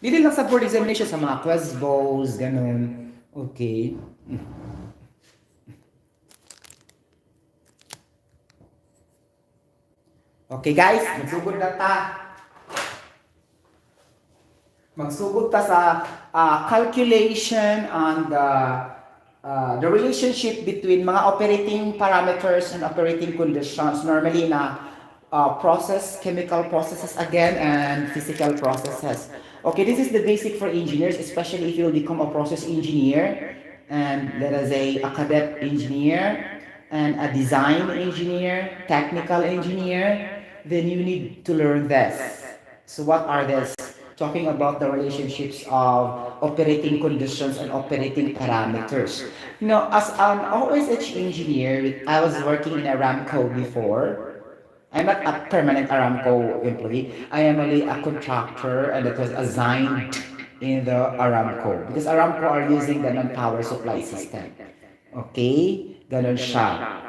Hindi lang sa board examination, sa mga quiz bowls, ganun. Okay. Okay guys, magsugod na ta. Magsugod ta sa calculation on the relationship between mga operating parameters and operating conditions. Normally na chemical processes again, and physical processes. Okay, this is the basic for engineers, especially if you'll become a process engineer, and let us say a cadet engineer, and a design engineer, technical engineer, then you need to learn this. So what are this? Talking about the relationships of operating conditions and operating parameters. You know, as an OSH engineer, I was working in Aramco before. I'm not a permanent Aramco employee. I am only a contractor, and it was assigned in the Aramco because Aramco are using the non-power supply system. Okay? Ganon siya.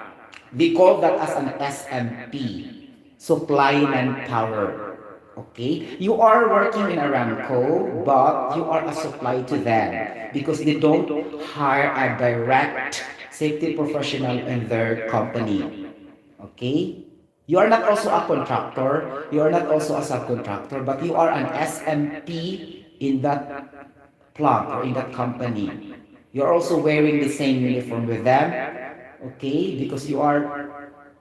We call that as an SMP, supply manpower. Okay? You are working in Aramco, but you are a supply to them because they don't hire a direct safety professional in their company. Okay? You are not also a contractor, you are not also a subcontractor, but you are an SMP in that plant or in that company. You're also wearing the same uniform with them, okay? Because you are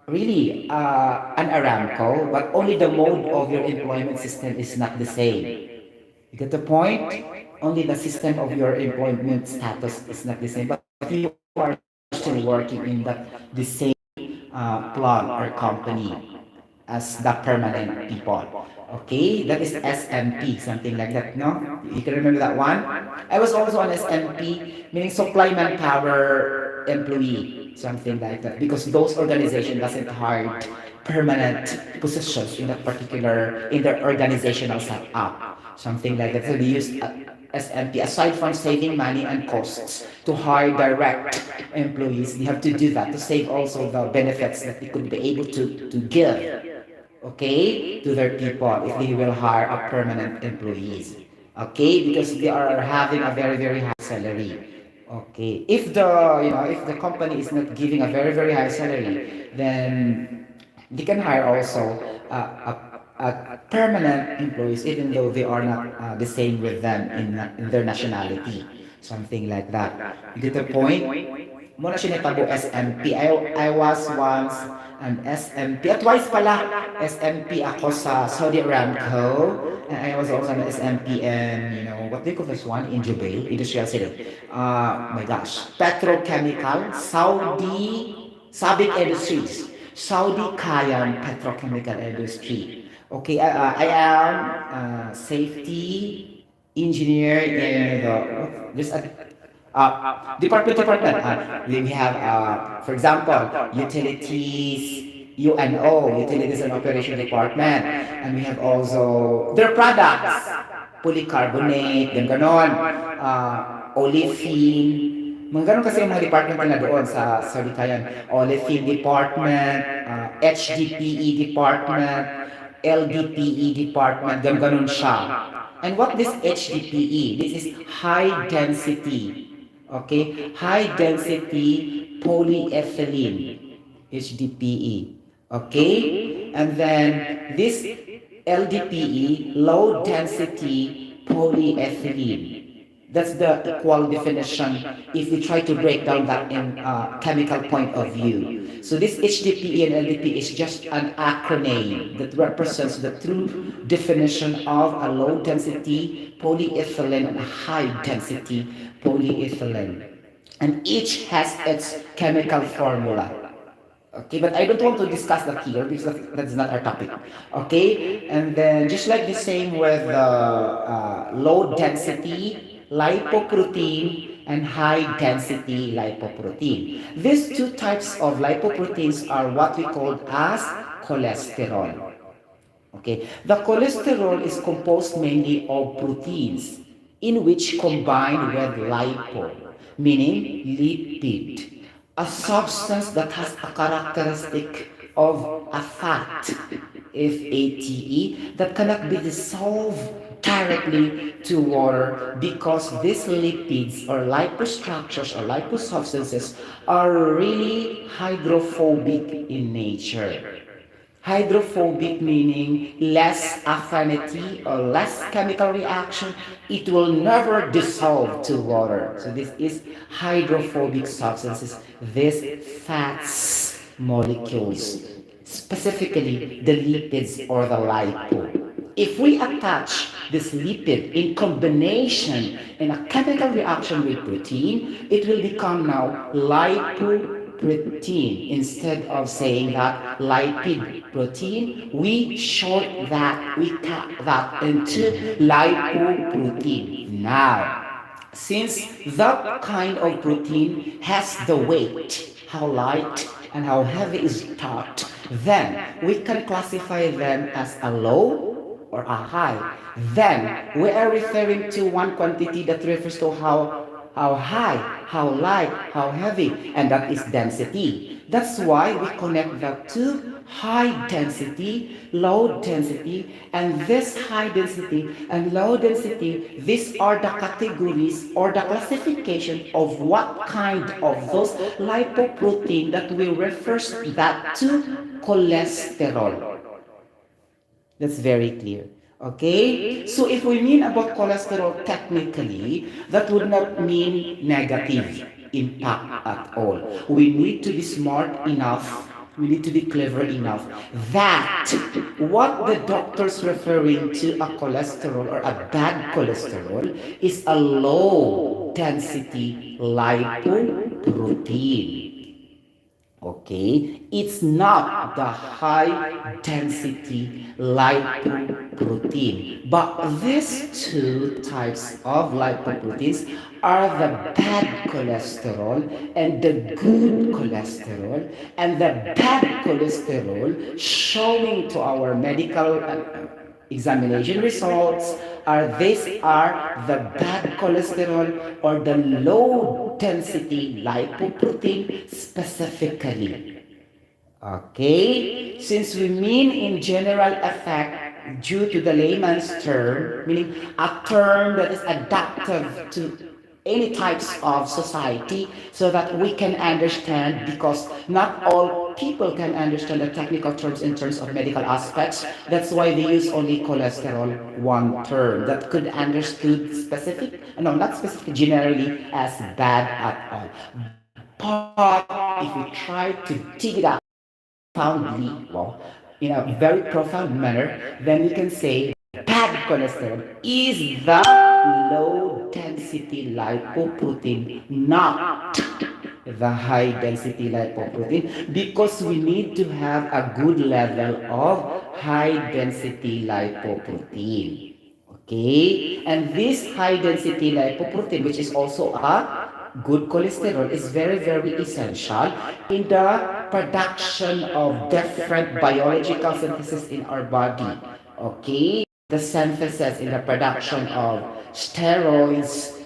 really an Aramco, but only the mode of your employment system is not the same. You get the point? Only the system of your employment status is not the same, but you are still working in the same plant or company as the permanent people. Okay, that is SMP, something like that, no? You can remember that one? I was also an SMP, meaning supply manpower employee, something like that, because those organizations doesn't hire permanent positions in that particular, in their organizational setup, something like that. So they use SMP, aside from saving money and costs to hire direct employees, they have to do that to save also the benefits that they could be able to give, okay, to their people if they will hire a permanent employees. Okay, because they are having a very, very high salary. Okay, if the, if the company is not giving a very, very high salary, then they can hire also a permanent employees even though they are not the same with them in their nationality, something like that. You get the point? Muna siya nitabo SMP. I was once an SMP. At twice pala, SMP ako sa Saudi Aramco. And I was also an SMP in, what do you call this one? In Jubail, Industrial City. My gosh. Petrochemical, Sabic Industries. Saudi Kayan Petrochemical Industry. Okay, I am safety engineer in this department. We have, for example, utilities, UNO, Utilities and Operation Department, and we have also their products, polycarbonate, ganon, olefin, mga ganon kasi yung mga department na doon sa Solitayan. Olefin Department, HDPE Department, LDPE Department, ganon siya. And what this HDPE? This is high density. Okay, high density polyethylene, HDPE. Okay, and then this LDPE, low density polyethylene. That's the equal definition if we try to break down that in chemical point of view. So this HDPE and LDPE is just an acronym that represents the true definition of a low density polyethylene and a high density polyethylene. And each has its chemical formula. Okay, but I don't want to discuss that here because that's not our topic. Okay, and then just like the same with the low density lipoprotein and high density lipoprotein. These two types of lipoproteins are what we call as cholesterol. Okay, the cholesterol is composed mainly of proteins in which combine with lipo, meaning lipid, a substance that has a characteristic of a fat, F-A-T-E, that cannot be dissolved directly to water because these lipids or lipostructures or liposubstances are really hydrophobic in nature. Hydrophobic meaning less affinity or less chemical reaction. It will never dissolve to water. So this is hydrophobic substances. These fats molecules, specifically the lipids or the lipo. If we attach this lipid in combination in a chemical reaction with protein, it will become now lipoprotein. Instead of saying that lipid protein, we short that, we cut that into lipoprotein. Now, since that kind of protein has the weight, how light and how heavy is that, then we can classify them as a low or a high. Then we are referring to one quantity that refers to how high, how light, how heavy, and that is density. That's why we connect the two: high density, low density, and this high density and low density, these are the categories or the classification of what kind of those lipoprotein that we refer that to cholesterol. That's very clear. Okay? So if we mean about cholesterol technically, that would not mean negative impact at all. We need to be smart enough, we need to be clever enough that what the doctor's referring to a cholesterol or a bad cholesterol is a low density lipoprotein. Okay, it's not the high density lipoprotein, but these two types of lipoproteins are the bad cholesterol and the good cholesterol, and the bad cholesterol showing to our medical examination results are the bad cholesterol or the low density lipoprotein specifically. Okay? Since we mean in general effect due to the layman's term, meaning a term that is adaptive to any types of society so that we can understand, because not all people can understand the technical terms in terms of medical aspects. That's why they use only cholesterol, one term that could understood specific, no, not specific, generally as bad at all. But if we try to dig it out profoundly, well, in a very profound manner, then we can say bad cholesterol is the low density lipoprotein, not the high density lipoprotein, because we need to have a good level of high density lipoprotein. Okay? And this high density lipoprotein, which is also a good cholesterol, is very, very essential in the production of different biological synthesis in our body. Okay? The synthesis in the production of steroids,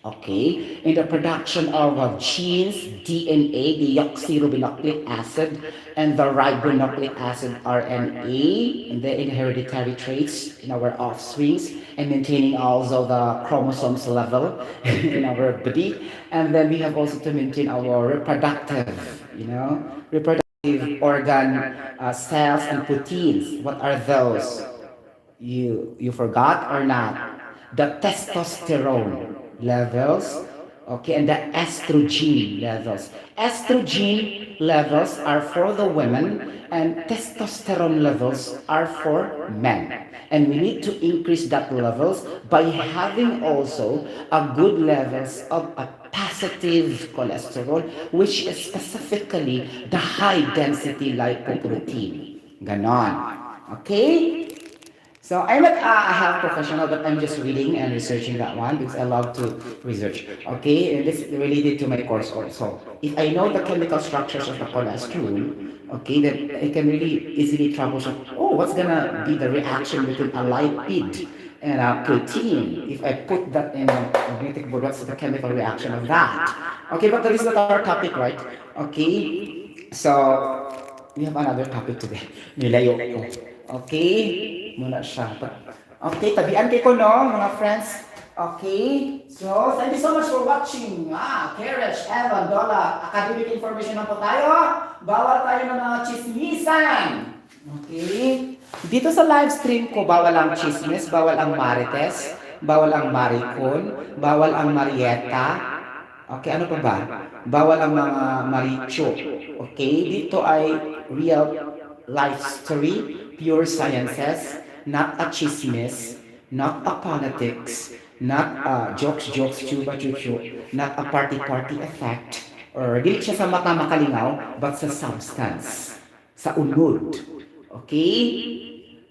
okay, in the production of genes, DNA, deoxyribonucleic acid, and the ribonucleic acid, RNA, and the hereditary traits in our offsprings, and maintaining also the chromosomes level in our body. And then we have also to maintain our reproductive organ cells and proteins. What are those? You forgot or not? The testosterone levels, okay, and the estrogen levels. Estrogen levels are for the women, and testosterone levels are for men. And we need to increase that levels by having also a good levels of a positive cholesterol, which is specifically the high density lipoprotein. Ganon. Okay? So I'm not a health professional, but I'm just reading and researching that one because I love to research. Okay, and this is related to my course also. If I know the chemical structures of the cholesterol, okay, then I can really easily troubleshoot. Oh, what's gonna be the reaction between a lipid and a protein? If I put that in a magnetic board, what's the chemical reaction of that? Okay, but that is not our topic, right? Okay, so we have another topic today. Nilayo ko. Okay? Muna siya. Okay, tabian kay ko, no, mga friends. Okay, so thank you so much for watching. Courage, Evan, Dola, academic information lang po tayo. Bawal tayo ng mga chismisan. Okay, dito sa live stream ko, bawal ang chismis, bawal ang marites, bawal ang maricon, bawal ang marieta. Okay, ano pa ba? Bawal ang mga maricho. Okay, dito ay real life story, pure sciences, not a chismis, not a politics, not jokes, chuba, chuchu, not a party effect, or dili siya sa mata makalingaw, but sa substance, sa unod. Okay?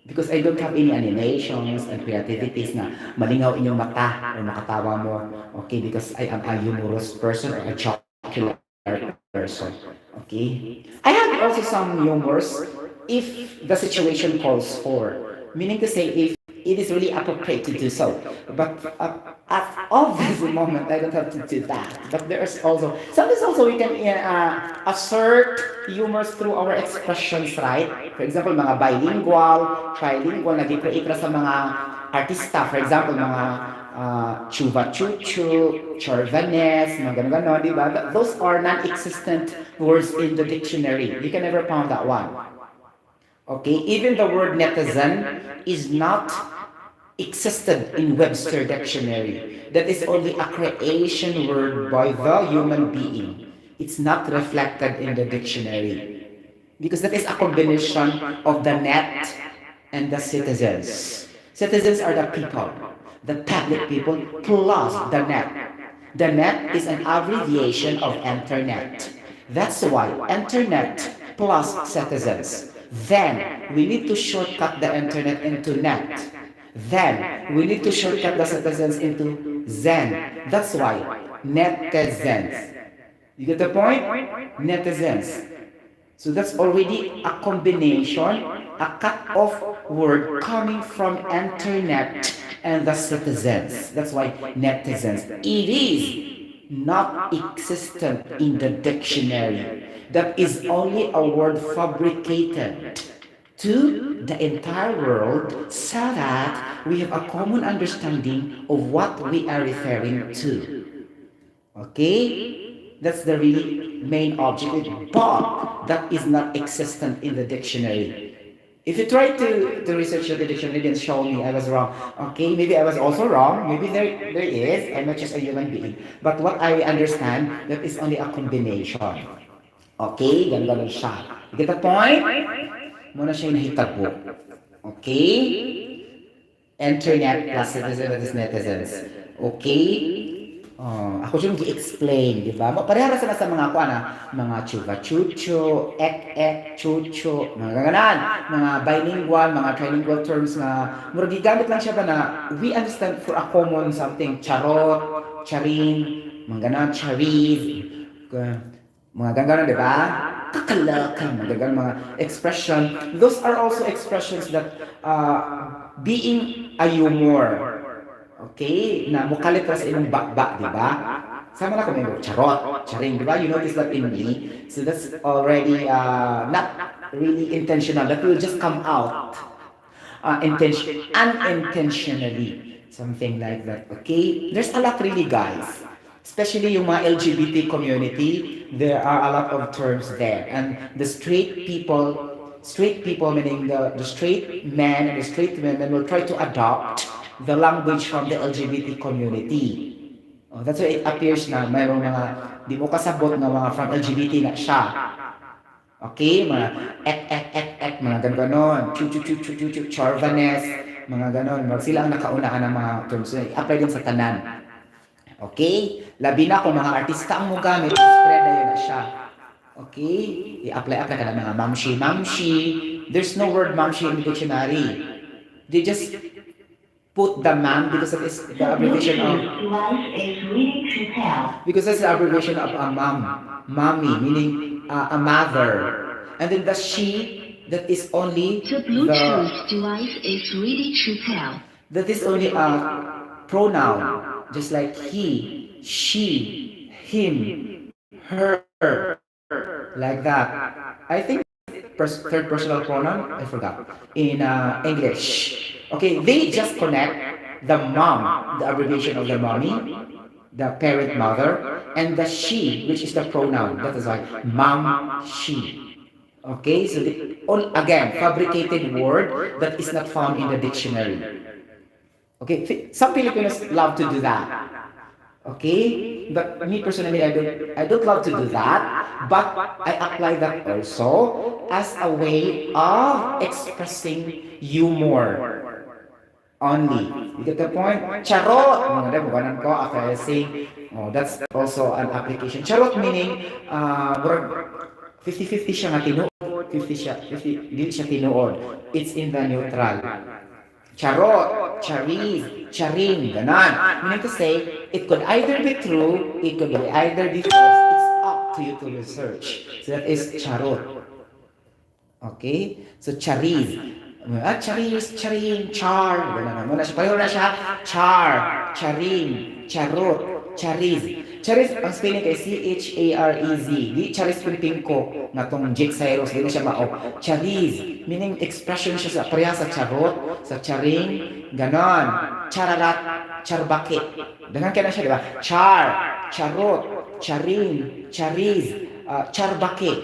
Because I don't have any animations and creativities na malingaw inyong mata o makatawa mo. Okay? Because I am a humorous person or a jocular person. Okay? I have also some humors if the situation calls for. Meaning to say, if it is really appropriate to do so. But at this moment, I don't have to do that. But there's also, sometimes also we can assert humors through our expressions, right? For example, mga bilingual, trilingual, nag-i-create sa mga artista. For example, mga chuva chuchu, chorvanes, mga gano'n, di ba? Those are non-existent words in the dictionary. You can never found that one. Okay, even the word netizen is not existed in Webster Dictionary. That is only a creation word by the human being. It's not reflected in the dictionary. Because that is a combination of the net and the citizens. Citizens are the people, the public people, plus the net. The net is an abbreviation of internet. That's why internet plus citizens. Then, we need to shortcut the internet into net. Then, we need to shortcut the citizens into Zen. That's why, netizens. You get the point? Netizens. So that's already a combination, a cut-off word coming from internet and the citizens. That's why netizens. It is not existent in the dictionary. That is only a word fabricated to the entire world so that we have a common understanding of what we are referring to. Okay? That's the really main object, but that is not existent in the dictionary. If you try to research the dictionary and show me I was wrong, okay, maybe I was also wrong, maybe there is, I'm not just a human being. But what I understand, that is only a combination. Okay, ganun siya. You get the point? Muna siya yung nahitabo. Okay? Internet plus citizens, netizens. Okay? Ako siya nag-i-explain, di ba? Parehara sila sa mga mga chuva-chucho, ek-ek, chucho, mga ganan, mga bilingual, mga trilingual terms na murag gigamit lang siya ba na we understand for a common something, charot, charing, mga ganan, chariz, mga gano'n, di ba? Kakalaka, mga gano'n, mga expression. Those are also expressions that being a humor. Okay? Na mukalit para sa inyong bakba, di ba? Sama na kami, charot, charing, di ba? You notice that in me. So that's already not really intentional. That will just come out unintentionally. Something like that. Okay? There's a lot really, guys. Especially yung mga LGBT community, there are a lot of terms there. And the straight people meaning the straight men and the straight women will try to adopt the language from the LGBT community. That's why it appears na mayroong mga di mo kasabot na mga from LGBT na siya. Okay? Mga ek, mga ganon, chu, chorvanes, mga ganon. Sila ang nakaunaan ng mga terms. I-apply din sa tanan. Okay? Labi na kung mga artista ang mo gamit, spread na yun na siya. Okay? I-apply ka na mga mamshi. There's no word mamshi in the dictionary. They just put the mam because it is the abbreviation of... Because that's the abbreviation of a mom. Mommy, meaning a mother. And then the she, that is only... The Bluetooth device is ready to pair. That is only a pronoun. Just like he, she, him, her, like that. I think third personal pronoun, I forgot, in English. Okay, they just connect the mom, the abbreviation of the mommy, the parent mother, and the she, which is the pronoun. That is why mom, she. Okay, so all again, fabricated word that is not found in the dictionary. Okay, some Filipinos love to do that. Okay, but me personally, I don't love to do that. But I apply that also as a way of expressing humor only. You get the point? Charot! Mga bukanan ko after I sing. Oh, that's also an application. Charot meaning, murag 50-50 siya nga tinuod. 50 siya, 50, di siya tinuod. It's in the neutral. Charot, charis, charing, ganon. Meaning to say, it could either be true, it could either be false. It's up to you to research. So that is charot. Okay? So charis. Charis, charing, char. Ganon. Muna siya. Pareho na siya. Char, charing, charot, charis. Charis, ang spelling kay C-H-A-R-E-Z. Di charis Pilipin ko na tong Jake Cyrus. Di na siya mao. Charis. Meaning expression siya sa pareha sa charot, sa charing, ganon. Chararat, charbake. Dagan ka na siya, di ba? Char, charot, charing, charis, charbake.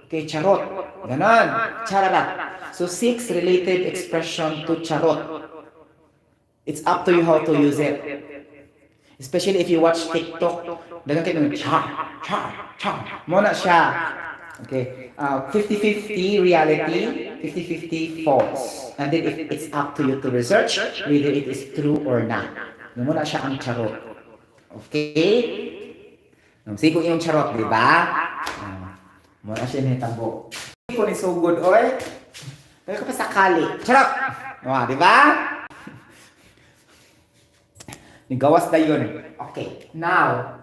Okay, charot. Ganon. Chararat. So 6 related expression to charot. It's up to you how to use it. Especially if you watch TikTok, dagan kayo ng char, char, char. Muna siya. Okay. 50-50 reality, 50-50 false. And then if it's up to you to research whether it is true or not. Muna siya ang charot. Okay? Sigo yung charot, di ba? Muna siya nitabo. Hindi ko ni so good, oy. Kaya ka pa sakali. Charot! Di ba? Nigawas na yun. Okay, now,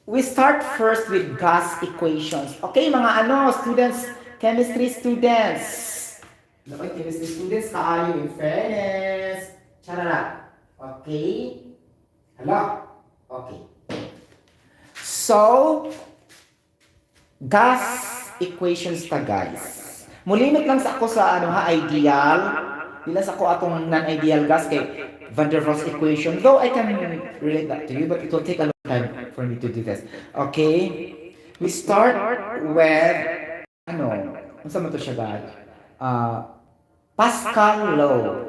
we start first with gas equations. Okay, mga students, chemistry students. Okay, chemistry students, kaayo in fairness. Charara. Okay. Hello? Okay. So, gas equations ta guys. Mulimit lang sa ako sa ideal. Dila sa ako atong non-ideal gas kay Van der Waals equation. Though I can relate that to you, but it will take a long time for me to do this. Okay? We start with, ano man to siya guys? Pascal law.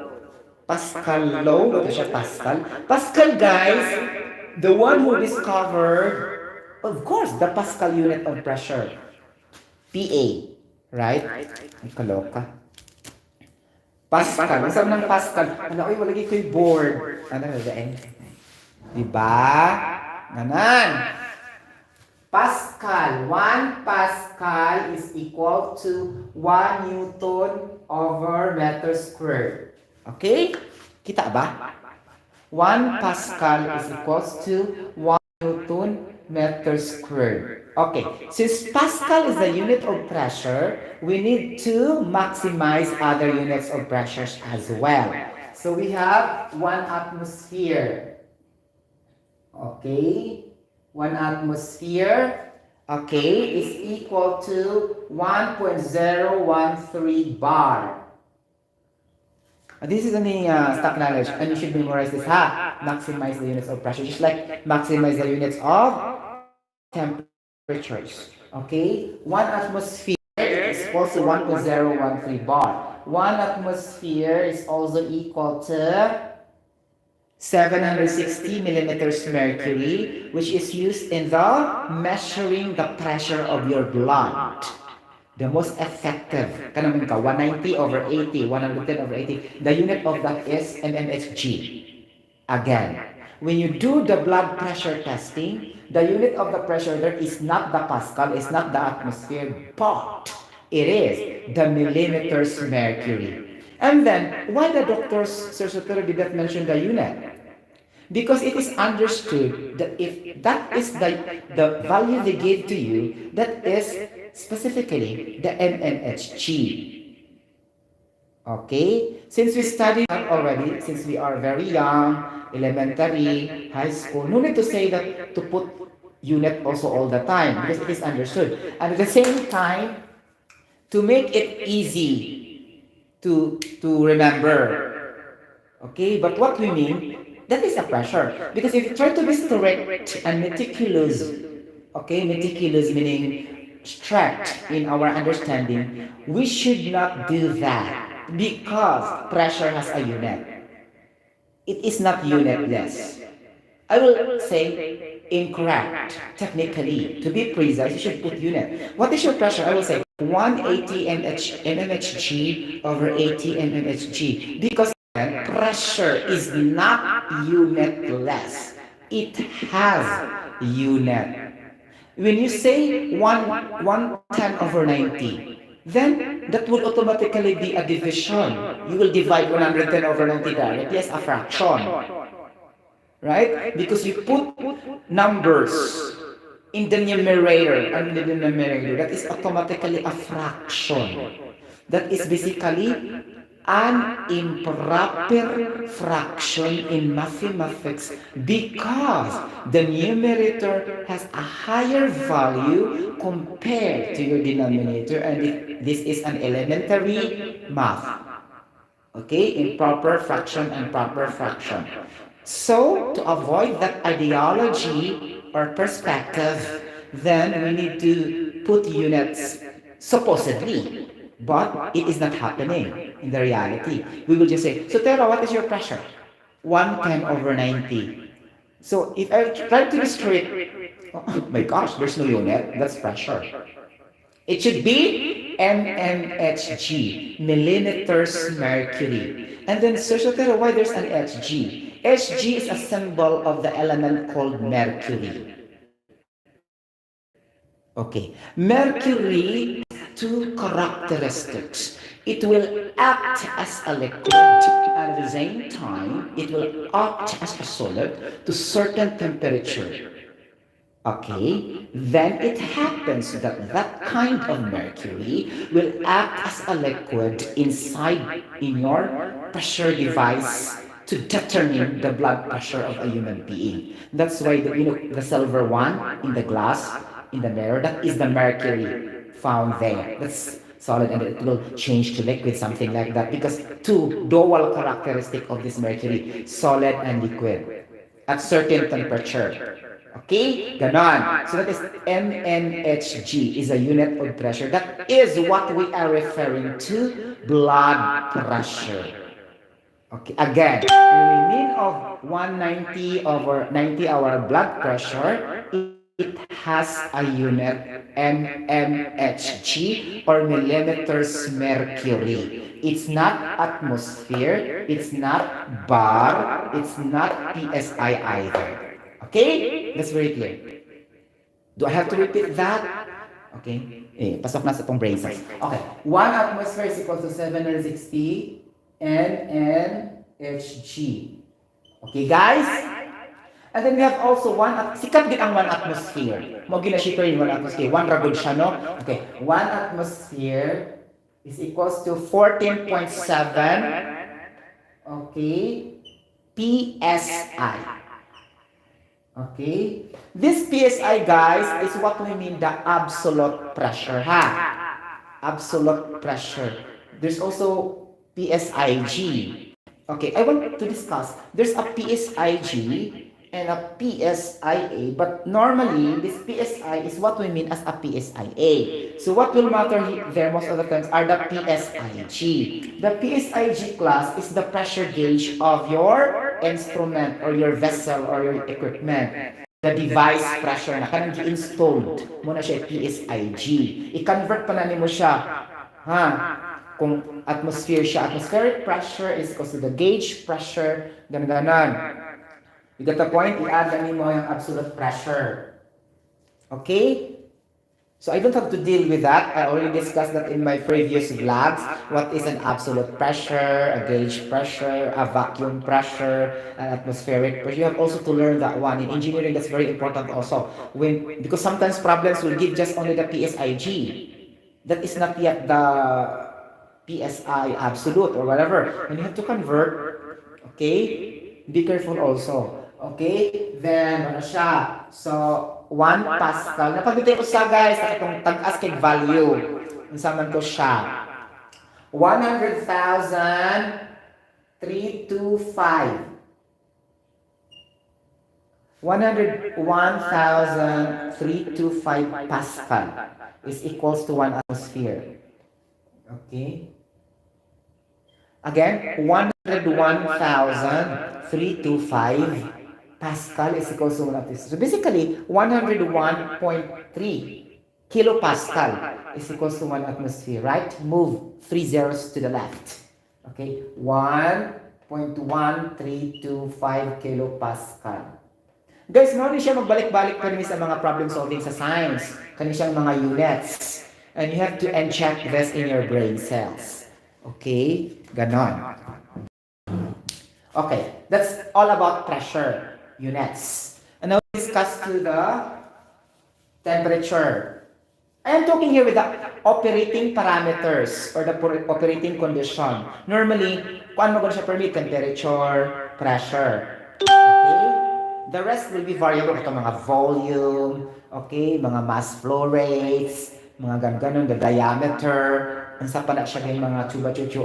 Pascal law? Ano siya Pascal? Pascal guys, the one who discovered, of course, the Pascal unit of pressure. PA. Right? Ay, kaloka. Pascal. Ang sabi ng Pascal, walagi ko yung board. Ano na daan? Diba? Ganan. Pascal. 1 Pascal is equal to 1 Newton over meter squared. Okay? Kita ba? 1 Pascal is equal to 1 Newton meter squared. Okay, since Pascal is the unit of pressure, we need to maximize other units of pressures as well. So we have 1 atmosphere. Okay, 1 atmosphere, okay, is equal to 1.013 bar. This is only stock knowledge, and you should memorize this, maximize the units of pressure, just like maximize the units of temperatures. Okay, 1 atmosphere is equal to 1.013 bar. 1 atmosphere is also equal to 760 millimeters mercury, which is used in the measuring the pressure of your blood. The most effective, 190 over 80, 110 over 80. The unit of that is mmHg. Again, when you do the blood pressure testing, the unit of the pressure there is not the Pascal, it's not the atmosphere, but it is the millimeters mercury. And then, why the doctors, Sir Sotero, did not mention the unit? Because it is understood that if that is the value they gave to you, that is specifically the mmHg. Okay? Since we studied that already, since we are very young, elementary, high school, no need to say that to put unit also all the time because it is understood. And at the same time, to make it easy to remember, Okay, but what we mean, that is a pressure. Because if you try to be strict and meticulous, okay, meticulous meaning strict in our understanding, we should not do that because pressure has a unit. It is not unitless. I will say incorrect technically. To be precise, you should put unit. What is your pressure? I will say 180 mmHg over 80 mmHg because pressure is not unitless. It has unit. When you say 110 over 90, then that will automatically be a division. You will divide 110 over 90 directly as a fraction. Right? Because you put numbers in the numerator and in the denominator, that is automatically a fraction. That is basically an improper fraction in mathematics because the numerator has a higher value compared to your denominator, and this is an elementary math. Okay, improper fraction and proper fraction. So, to avoid that ideology or perspective, then we need to put units supposedly, but it is not happening in the reality. We will just say, Sotero, what is your pressure? 110 over 90. So, if I try to illustrate, oh my gosh, there's no unit, that's pressure. It should be mmHg, millimeters mercury. And then, so why there's an Hg? Hg is a symbol of the element called mercury. Okay. Mercury has two characteristics. It will act as a liquid, and at the same time, it will act as a solid to certain temperature. Okay, then it happens that that kind of mercury will act as a liquid inside in your pressure device to determine the blood pressure of a human being. That's why the silver one in the glass in the mirror, that is the mercury found there. That's solid, and it will change to liquid, something like that, because two dual characteristic of this mercury, solid and liquid, at certain temperature. Okay? Ganon. So that is mmHg is a unit of pressure. That is what we are referring to blood pressure. Okay, again, when we mean of 190 over 90 our blood pressure, it has a unit mmHg or millimeters mercury. It's not atmosphere, it's not bar, it's not PSI either. Okay? That's very clear. Do I have to repeat that? Okay. Pasok na sa itong brain cells. Okay. 1 atmosphere is equal to 760 mmHg. Okay, guys? And then we have also sikat din ang 1 atmosphere. Mo ginashito yung 1 atmosphere. 1 ragod siya, no? Okay. 1 atmosphere is equals to 14.7 okay, PSI. Okay? This PSI, guys, is what we mean the absolute pressure, ha? Absolute pressure. There's also PSIG. Okay, I want to discuss. There's a PSIG and a PSIA, but normally this PSI is what we mean as a PSIA. So what will matter there most of the times are the PSIG. The PSIG class is the pressure gauge of your instrument or your vessel or your equipment. The device pressure na kanang gi-installed mo na siya PSIG. I-convert pa na nimo siya. Ha? Kung atmosphere siya, atmospheric pressure is equal to the gauge pressure, ganun. You get the point? I-add na nimo yung absolute pressure. Okay? So I don't have to deal with that. I already discussed that in my previous vlogs. What is an absolute pressure, a gauge pressure, a vacuum pressure, an atmospheric pressure. You have also to learn that one. In engineering, that's very important also. Because sometimes problems will give just only the PSIG. That is not yet the PSI absolute or whatever. And you have to convert. Okay? Be careful also. Okay? Then, ano siya? So, 1 Pascal. Napagdito ko siya, guys, sa itong tag-as kay value. Insaman ko siya. 100,000 325. 101,325 Pascal is equals to 1 atmosphere. Okay. Again, 101,325 Pascal is equals to 1 atmosphere. So basically, 101.3 kilopascal is equals to 1 atmosphere, right? Move 3 zeros to the left. Okay, 1.1325 kilopascal. Guys, no siya magbalik-balik pa rin sa mga problem solving sa science. Kani siyang mga units. And you have to inject this in your brain cells. Okay? Ganon. Okay, that's all about pressure units. And now we discuss to the temperature. I am talking here with the operating parameters or the operating condition. Normally, kung ano siya permit, temperature, pressure. Okay? The rest will be variable. Ito mga volume, okay, mga mass flow rates, mga ganon, the diameter, ang sa pa na siya yung mga tuba-chuchu.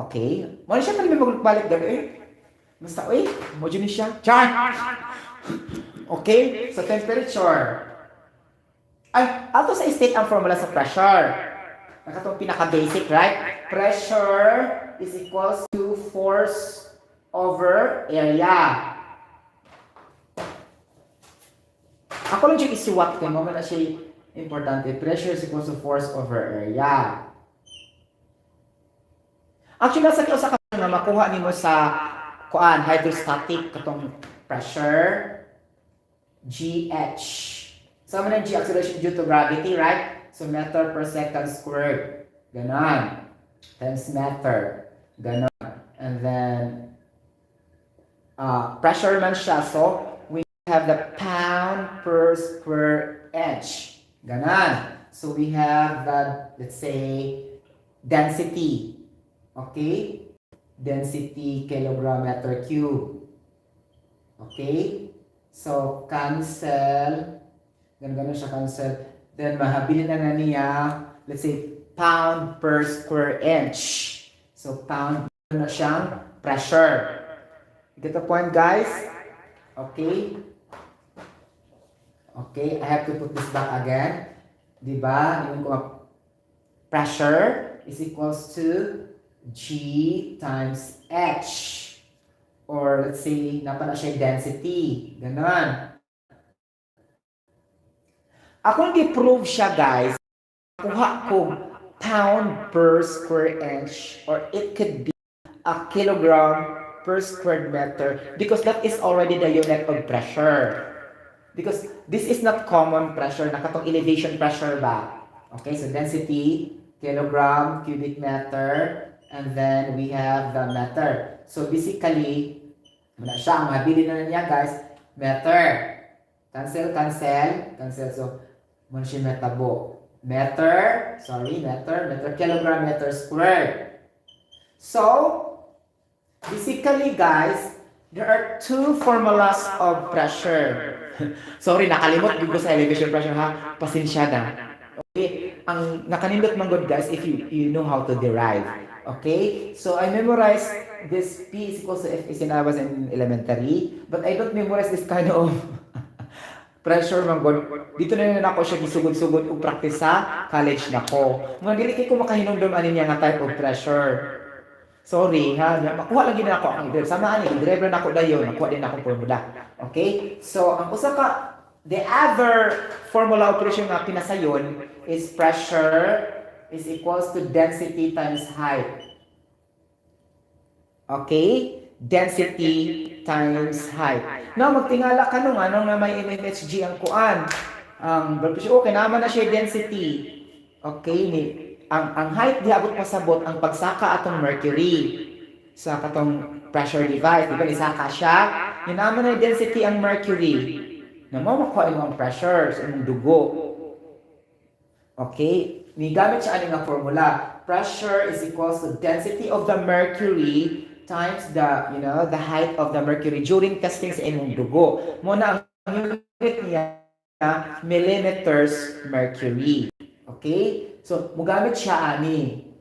Okay. Muna siya pa rin may magbalik doon, Basta, mo dyan siya. Char! Okay, so temperature. Ato sa state ang formula sa pressure. Nakatong pinaka-basic, right? Pressure is equals to force over area. Ako lang siya isuwat ko, mga na siya importante. Pressure is equals to force over area. Actually, nasa kiyo sa na makuha nimo sa hydrostatic katong pressure, GH. So, man ang G, acceleration due to gravity, right? So, meter per second squared. Ganon. Times meter. Ganon. And then, pressure man siya. So, we have the pound per square inch. Ganon. So, we have the, let's say, density. Okay? Density kilogram meter cube. Okay? So, cancel. Ganun siya cancel. Then, mahabilin na niya, let's say, pound per square inch. So, pound na siyang pressure. Get the point, guys? Okay? Okay, I have to put this back again. Diba? Yung pressure is equals to G times H. Or let's say, napala siya density. Ganon. Ako nag-prove siya, guys. Kuha ko pound per square inch or it could be a kilogram per square meter because that is already the unit of pressure. Because this is not common pressure, nakatong elevation pressure ba? Okay, so density, kilogram, cubic meter, and then we have the meter. So basically, wala siya, mabili na niya, guys, meter. Cancel, cancel, cancel. So, muna siya metabo. Meter, kilogram, meter squared. So, basically, guys, there are two formulas of pressure. Sorry, nakalimot dito sa elevation pressure, ha? Pasensya na. Okay, ang nakanindot man good, guys, if you know how to derive. Okay, so I memorized this P is equals to F is when I was in elementary, but I don't memorize this kind of pressure man god. Dito na ako siya gisugod-sugod og practice sa college nako. Nga dili kay ko makahinumdum ani niya nga type of pressure. Sorry ha, makuha lang gid ako ang drive. Samaan ni driver na ako dayon, nakuha din ako formula. Okay? So ang usa ka the other formula operation na pinasayon is pressure is equals to density times height. Okay? Density times height. Now, magtingala ka nung anong na may MMHG ang kuan. Blood pressure, okay, naman na siya density. Okay, ang height diabot pasabot ang pagsaka atong mercury sa katong pressure device. Diba, isaka siya. Yung naman na density ang mercury. Na makuha ang pressure sa imong dugo. Okay, may gamit siya aning nga formula. Pressure is equals to density of the mercury times the height of the mercury during testing sa imong dugo. Muna ang unit niya millimeters mercury. Okay? So, mugamit siya ani.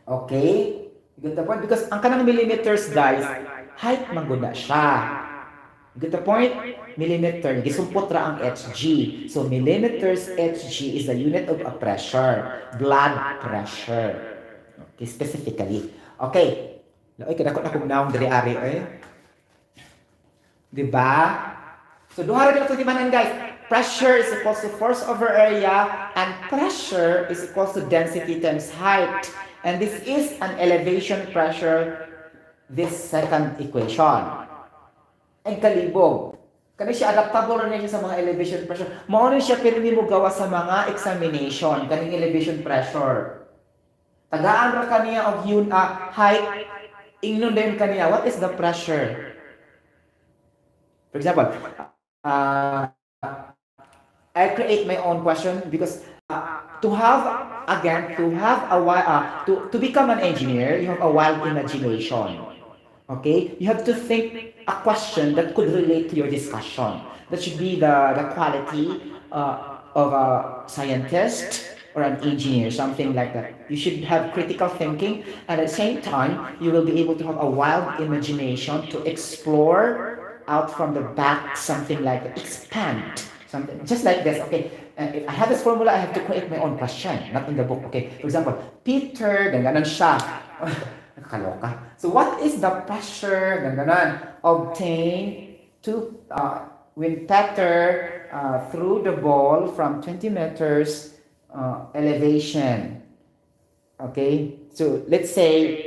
Okay? You get the point? Because ang kanang millimeters, guys, height man gud na siya. You get the point? Millimeter. Gisumpot ra ang Hg. So, millimeters Hg is the unit of a pressure. Blood pressure. Okay, specifically. Okay. Laoy, kadakot na kong naong diri ari, eh. Diba? So, duha ra ito timanan, guys. Pressure is equals to force over area, and pressure is equals to density times height. And this is an elevation pressure, this second equation. Ang kalibog. Kani siya adaptable rin siya sa mga elevation pressure. Mao rin siya pirmi mo gawa sa mga examination, kaning elevation pressure. Tagaan ra kaniya og yun height, ingnon din kaniya what is the pressure. For example, I create my own question because to become an engineer, you have a wild imagination. Okay, you have to think a question that could relate to your discussion. That should be the quality of a scientist or an engineer, something like that. You should have critical thinking, and at the same time, you will be able to have a wild imagination to explore out from the back, something like that. Expand. Something just like this, okay. If I have this formula, I have to create my own question, not in the book, okay. For example, Peter, ganganon siya. Nakakaloka. So what is the pressure, ganganon, obtained to when Peter threw the ball from 20 meters elevation? Okay. So let's say,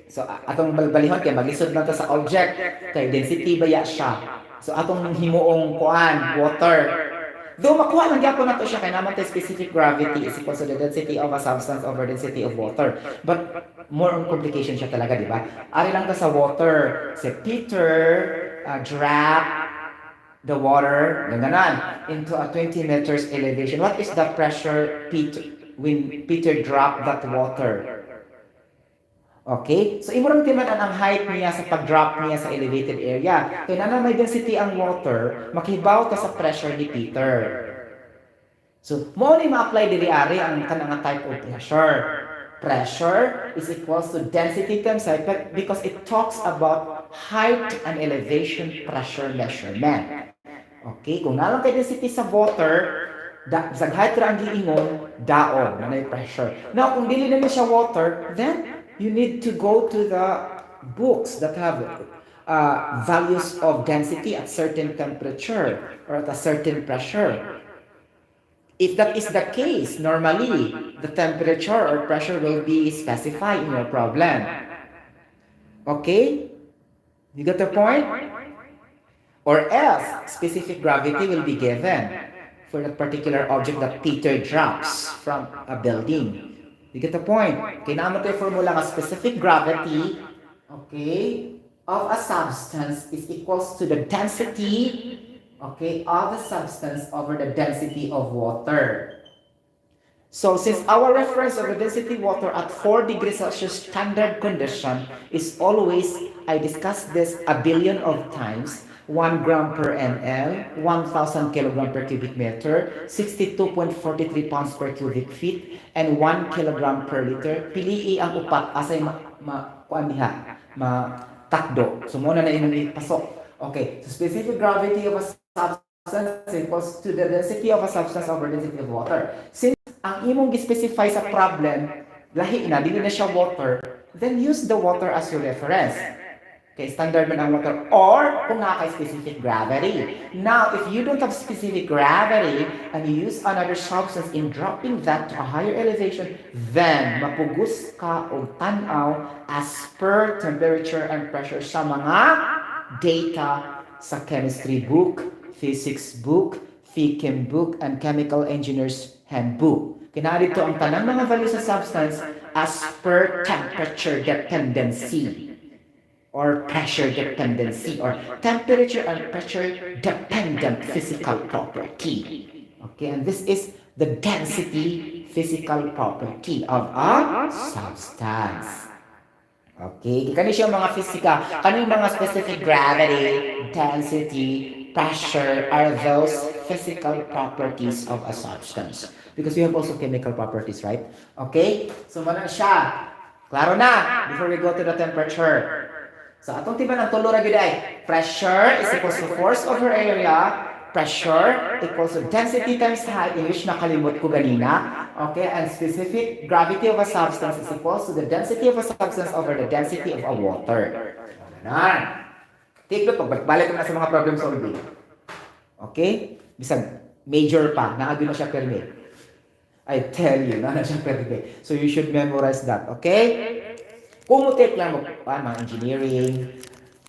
so atong balbalihon kay maglisod lang ta sa object kay density baya siya. So atong himuong kuan, water. Though makuha lang gyapon nato siya kay naman tay specific gravity is equal to the density of a substance over density of water. But more on complication siya talaga, di ba? Ari lang ka sa water. Si Peter drop the water, ganganan, into a 20 meters elevation. What is the pressure when Peter dropped that water? Okay? So, imurang timanan ang height niya sa pag-drop niya sa elevated area. Kaya na may density ang water, makibaw ka sa pressure ni Peter. So, mo ni ma-apply diri ari ang kanang type of pressure. Pressure is equals to density times height because it talks about height and elevation pressure measurement. Okay? Kung nalang kay density sa water, sa height ra ang giingon, daon, na may pressure. Now, kung dili na siya water, then you need to go to the books that have values of density at certain temperature or at a certain pressure. If that is the case, normally the temperature or pressure will be specified in your problem. Okay? You got the point? Or else, specific gravity will be given for that particular object that Peter drops from a building. You get the point? Kailangan tayo formula ng specific gravity, okay, of a substance is equals to the density, okay, of the substance over the density of water. So, since our reference of the density water at 4 degrees Celsius standard condition is always, I discussed this a billion of times, 1 gram per ml, 1,000 kilogram per cubic meter, 62.43 pounds per cubic feet, and 1 kilogram per liter. Pili'i ang upat asay takdo. So muna na inong ipasok. Okay, so specific gravity of a substance equals to the density of a substance over density of water. Since ang imong gi-specify sa problem, lahi na, dili na siya water, then use the water as your reference. Okay, standard man ang water. Or, kung nga kay specific gravity. Now, if you don't have specific gravity, and you use another substance in dropping that to a higher elevation, then, mapugos ka o tanaw as per temperature and pressure sa mga data sa chemistry book, physics book, phychem book, and chemical engineer's handbook. Kinarito ang tanang mga values sa substance as per temperature dependency, or pressure dependency, or temperature and pressure dependent physical property. Okay, and this is the density physical property of a substance. Okay, kani siya mga physical, kani mga specific gravity, density, pressure are those physical properties of a substance. Because we have also chemical properties, right? Okay, so mana siya. Klaro na, before we go to the temperature. So, atong tiba ng tulo ra gyud ay pressure is equals to force over area. Pressure equals to density times height, in which nakalimot ko ganina. Okay, and specific gravity of a substance is equals to the density of a substance over the density of a water. Ganon. Take note, pagbalik na sa mga problem solving. Okay? Bisag major pa, naagyo na siya permit. I tell you, na siya permit. So you should memorize that, okay? Kung mo take lang mga engineering,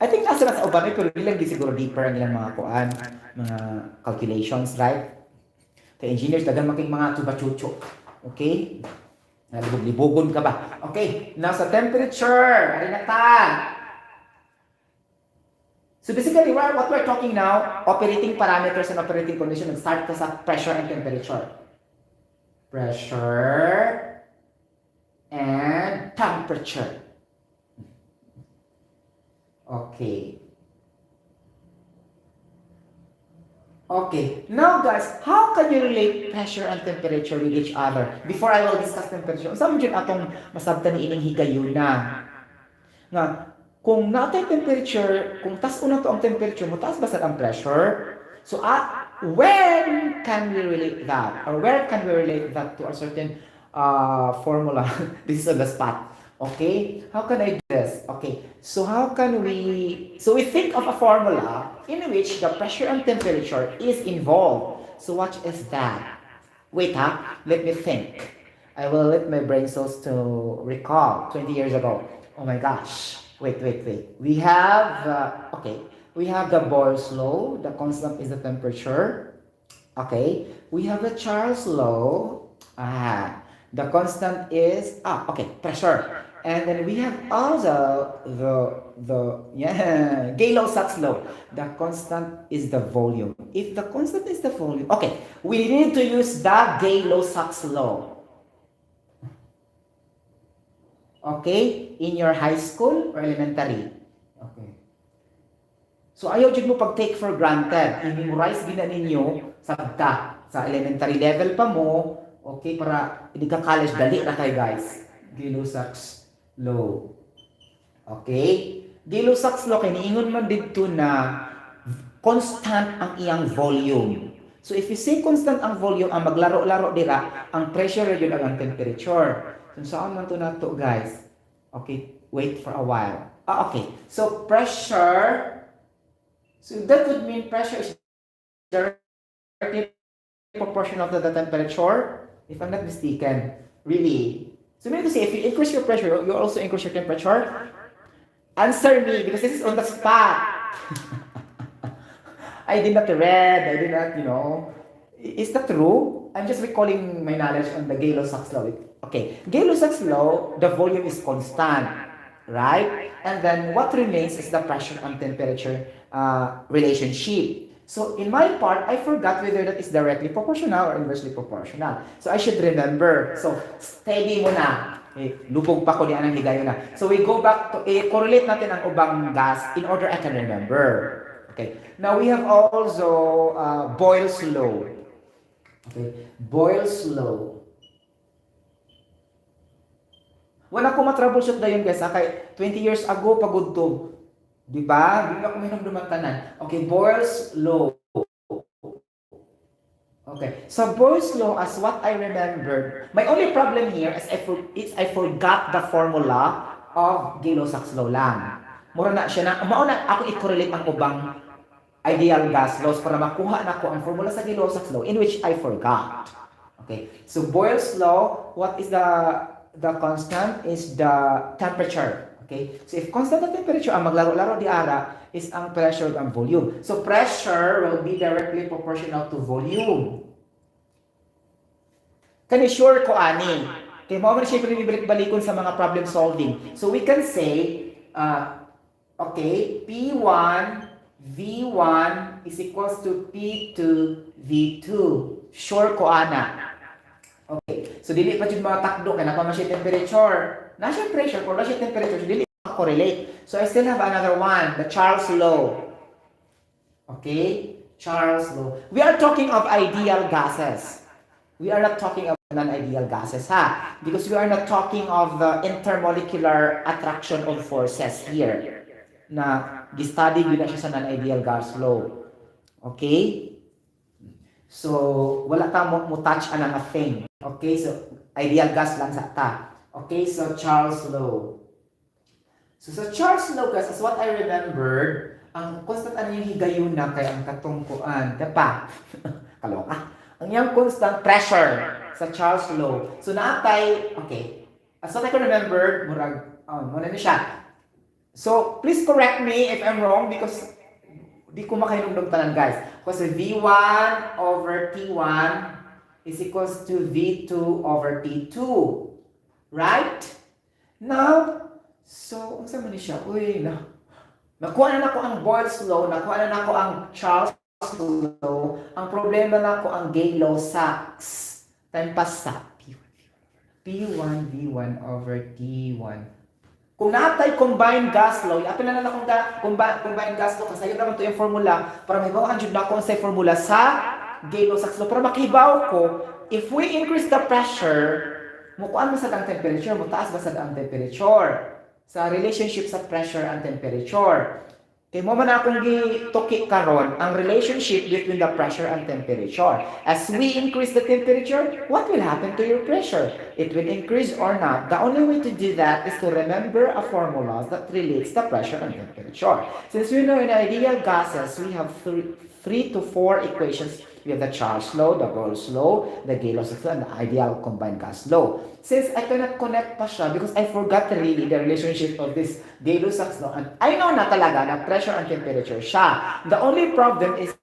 I think nasa na sa uban, pero ilang di siguro deeper ang ilang mga kuan, mga calculations, right? The engineers, dagan making mga tuba-chucho. Okay? Nalibog-libogon ka ba? Okay, now sa temperature, ay natan. So basically, what we're talking now, operating parameters and operating conditions, start ka sa pressure and temperature. Pressure and temperature. Okay. Okay. Now guys, how can you relate pressure and temperature with each other? Before I will discuss temperature, saan mo dyan atong masabtan ni ining higayon na? Nga, kung natay temperature, kung taas una to ang temperature mo, taas ba sa ang pressure? So, when can we relate that? Or where can we relate that to a certain formula? This is on the spot. Okay? How can I do this? Okay. So, we think of a formula in which the pressure and temperature is involved. So, what is that? Wait, let me think. I will let my brain cells to recall 20 years ago. Oh my gosh. Wait. We have, we have the Boyle's law. The constant is the temperature. Okay. We have the Charles law. The constant is, pressure. And then we have also the Gay-Lussac's law. The constant is the volume. If the constant is the volume, okay, we need to use the Gay-Lussac's law. Okay? In your high school or elementary. Okay. So ayaw jud mo pag-take for granted. I-memorize gina ninyo sa elementary level pa mo. Okay, para hindi ka college dali na kayo guys. Gay-Lussac's law. Okay? Gay-Lussac's law kay niingon man didto na constant ang iyang volume. So if you say constant ang volume, ang maglaro-laro dira, ang pressure yun ang temperature. So saan man to nato guys? Okay, wait for a while. Okay. So pressure, so that would mean pressure is directly proportional to the temperature, if I'm not mistaken. Really. So meaning to say, if you increase your pressure, you also increase your temperature? Answer me, because this is on the spot. I did not read, Is that true? I'm just recalling my knowledge on the Gay-Lussac's law. Okay, Gay-Lussac's law, the volume is constant, right? And then what remains is the pressure and temperature relationship. So in my part, I forgot whether that is directly proportional or inversely proportional. So I should remember. So steady mo na. Lubog pa ko niya ng higayon na. So we go back to, correlate natin ang ubang gas in order I can remember. Okay. Now we have also Boyle's law. Okay. Boyle's law. Wala ko ma-troubleshoot na yun guys. Kay 20 years ago, pagod to. Diba? Hindi ako minumduman tanan. Okay, Boyle's law. Okay, so Boyle's law, as what I remembered, my only problem here is I forgot the formula of Gay-Lussac's law lang. Mura na siya na, mauna ako i-correlate ang ubang ideal gas laws para makuha na ko ang formula sa Gay-Lussac's law in which I forgot. Okay, so Boyle's law, what is the constant is the temperature. Okay? So if constant ang temperature, ang maglaro-laro di ara is ang pressure and volume. So pressure will be directly proportional to volume. Kani sure ko ani. Kaya mo man siya pinibalik-balikon sa mga problem solving. So we can say, P1 V1 is equals to P2 V2. Sure ko ana. Okay. So dili pa jud mga takdo kay napa man siya temperature. Na siya pressure, kung na siya temperature, so dili correlate. So I still have another one, the Charles law. Okay? Charles law. We are talking of ideal gases. We are not talking of non-ideal gases, ha? Because we are not talking of the intermolecular attraction of forces here na gi-study yun na siya sa non-ideal gas law. Okay? So, wala ta mo touch anang a thing. Okay? So, ideal gas lang sa ta. Okay? So, Charles law. So, sa Charles law, guys, as what I remembered, ang constant ano yung higayon na kay ang katungkuan. Diba? Kaloka. Ang yung constant pressure sa Charles law. So, naatay, okay. As what I can remember, murag, muna na siya. So, please correct me if I'm wrong because di ko makahinumdum tanan, guys. Kasi V1 over T1 is equals to V2 over T2. Right? Now, so, ang sama ni siya? Uy, nakuha na ako ang Boyle's law, nakuha na ako ang Charles law. Ang problema na ako ang Gay law sa time pass sa P1 V1 over T1. Kung natay combined gas law, apil na akong combined gas law, kasi yun naman ito yung formula, para may bawaan dyan na ako sa formula sa Gay law sa law. Para makibaw ko, if we increase the pressure, mukuan mo sa ang temperature, mutaas ba sa ang temperature? Sa relationship sa pressure and temperature. Kaya mo man akong gituki karon ang relationship between the pressure and temperature. As we increase the temperature, what will happen to your pressure? It will increase or not. The only way to do that is to remember a formula that relates the pressure and temperature. Since we know in ideal gases, we have three to four equations. We have the Charles law, the Boyle's law, the Gay law, and the ideal combined gas law. Since I cannot connect pa siya because I forgot really the relationship of this Gay law, law, and I know na talaga na pressure and temperature siya. The only problem is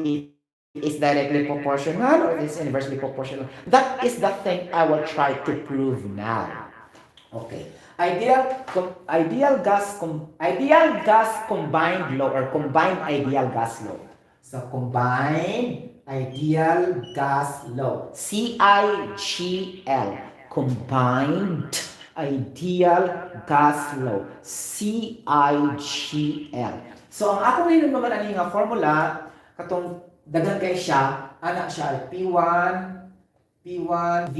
it is directly proportional or it is inversely proportional. That is the thing I will try to prove now. Okay. Ideal gas combined law or combined ideal gas law. So, combined ideal gas law. CIGL. Combined ideal gas law. CIGL. So, ang akong nilong naman ang nga formula, katong dagan kay siya, anak siya P1, V1,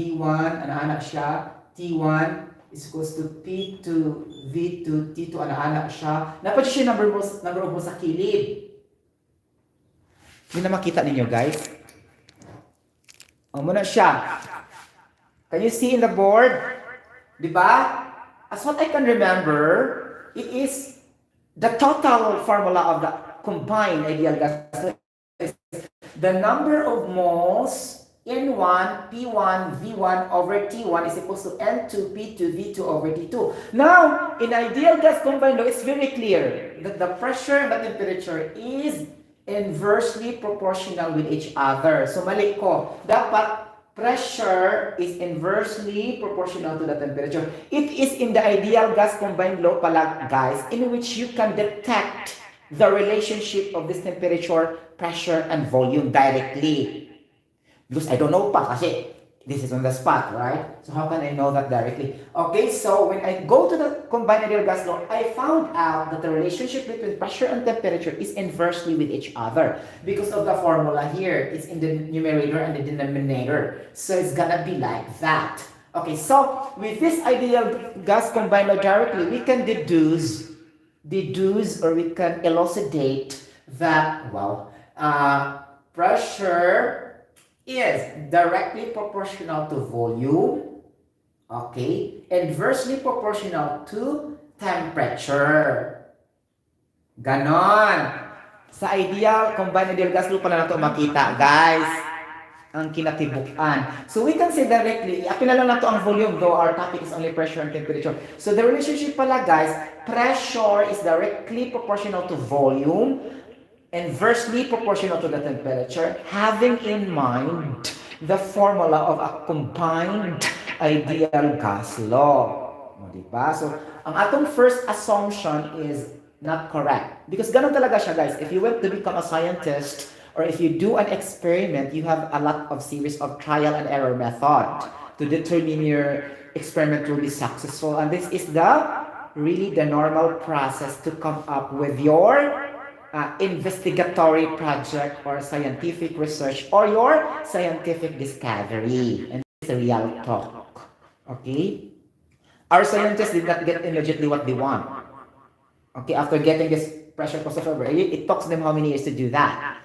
anak siya, T1 is equals to P2, V2, T2, anak siya. Dapat siya number mo sa kilid. Hindi na makita ninyo, guys. Muna siya. Can you see in the board? Diba? As what I can remember, it is the total formula of the combined ideal gas is the number of moles N1, P1, V1 over T1 is equals to N2, P2, V2 over T2. Now, in ideal gas combined law, it's very clear that the pressure and the temperature is inversely proportional with each other. So, mali ko. Dapat pressure is inversely proportional to the temperature. It is in the ideal gas combined law pala, guys, in which you can detect the relationship of this temperature, pressure, and volume directly. Because I don't know pa kasi this is on the spot, right? So how can I know that directly? Okay, so when I go to the combined ideal gas law, I found out that the relationship between pressure and temperature is inversely with each other because of the formula here. It's in the numerator and the denominator. So it's gonna be like that. Okay, so with this ideal gas combined law directly, we can deduce or we can elucidate that, pressure is directly proportional to volume, okay, inversely proportional to temperature. Ganon. Sa ideal, combined ideal gas law pala na ito makita, guys, ang kinatibukan. So we can say directly, apin na lang na ito ang volume, though our topic is only pressure and temperature. So the relationship pala, guys, pressure is directly proportional to volume, inversely proportional to the temperature, having in mind the formula of a combined ideal gas law. Diba? So, ang atong first assumption is not correct. Because ganun talaga siya, guys. If you want to become a scientist, or if you do an experiment, you have a lot of series of trial and error method to determine your experiment will be successful. And this is really the normal process to come up with your investigatory project or scientific research or your scientific discovery. And real talk. Okay? Our scientists did not get immediately what they want. Okay, after getting this pressure cost of error, it talks them how many years to do that.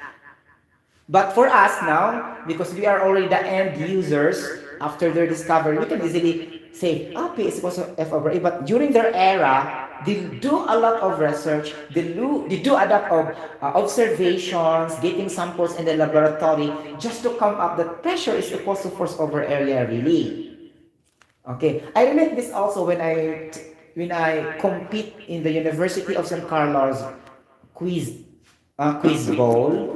But for us now, because we are already the end users, after their discovery, we can easily say, P is equals to F over A. But during their era, they do a lot of research, they do a lot of observations, getting samples in the laboratory, just to come up that pressure is equal to force over area really. Okay, I relate this also when I compete in the University of San Carlos quiz bowl.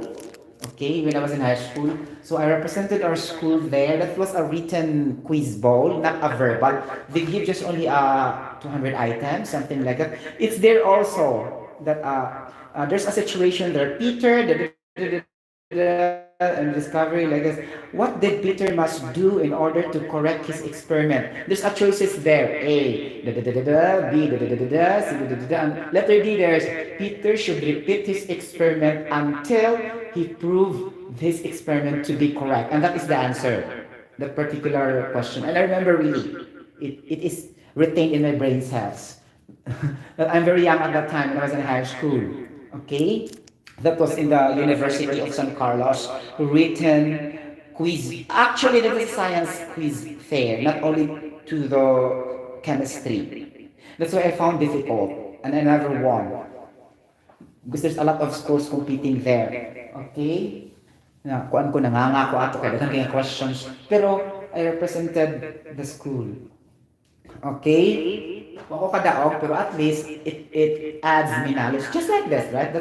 Okay, when I was in high school. So I represented our school there. That was a written quiz bowl, not a verbal. They give just only 200 items, something like that. It's there also that there's a situation there. Peter, and discovery like this. What did Peter must do in order to correct his experiment? There's a choices there. A, B, C, and letter D. There's Peter should repeat his experiment until he proved his experiment to be correct, and that is the answer. That particular question, and I remember really, it is retained in my brain cells. I'm very young at that time when I was in high school. Okay. That was in the University of San Carlos, written quiz. Actually, that is a science quiz fair, not only to the chemistry. That's why I found difficult, and I never won. Because there's a lot of schools competing there. Okay? Na, kuan ko nanganga ko ato kaya daghang kay questions. Pero I represented the school. Okay? Wako kadaog, pero at least it adds me knowledge. Just like this, right?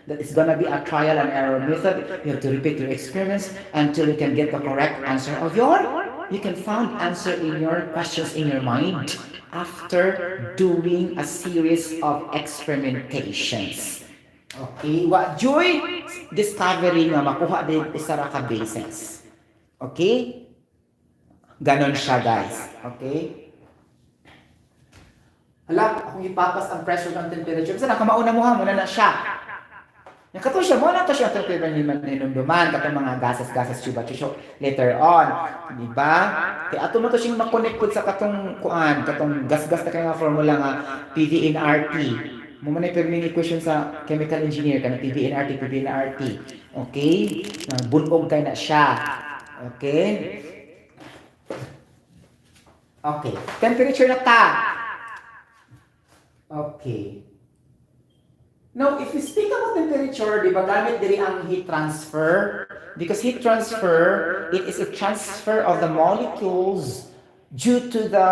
That is gonna be a trial and error method. You have to repeat your experiments until you can get the correct answer of you can find answer in your questions in your mind after doing a series of experimentations. Okay? What joy discovery nga makuha din isa ra ka basis. Okay? Ganon siya, guys. Okay? Hala, kung ipapas ang pressure ng temperature, kasi nakamauna mo ha, muna na siya. Kato siya, muna to siya ito kaya ninumduman, kato mga gases, chuba-chucho, later on. Diba? Kaya ato mo to siyang makonect sa katong gas-gas na kaya nga formula nga PV&RT. Muna yung perming equation sa chemical engineer, kanang PV&RT. Okay? Bunog kayo na siya. Okay? Okay. Temperature na ta. Okay. Now, if we speak about temperature, di ba gamit diri ang heat transfer? Because heat transfer, it is a transfer of the molecules due to the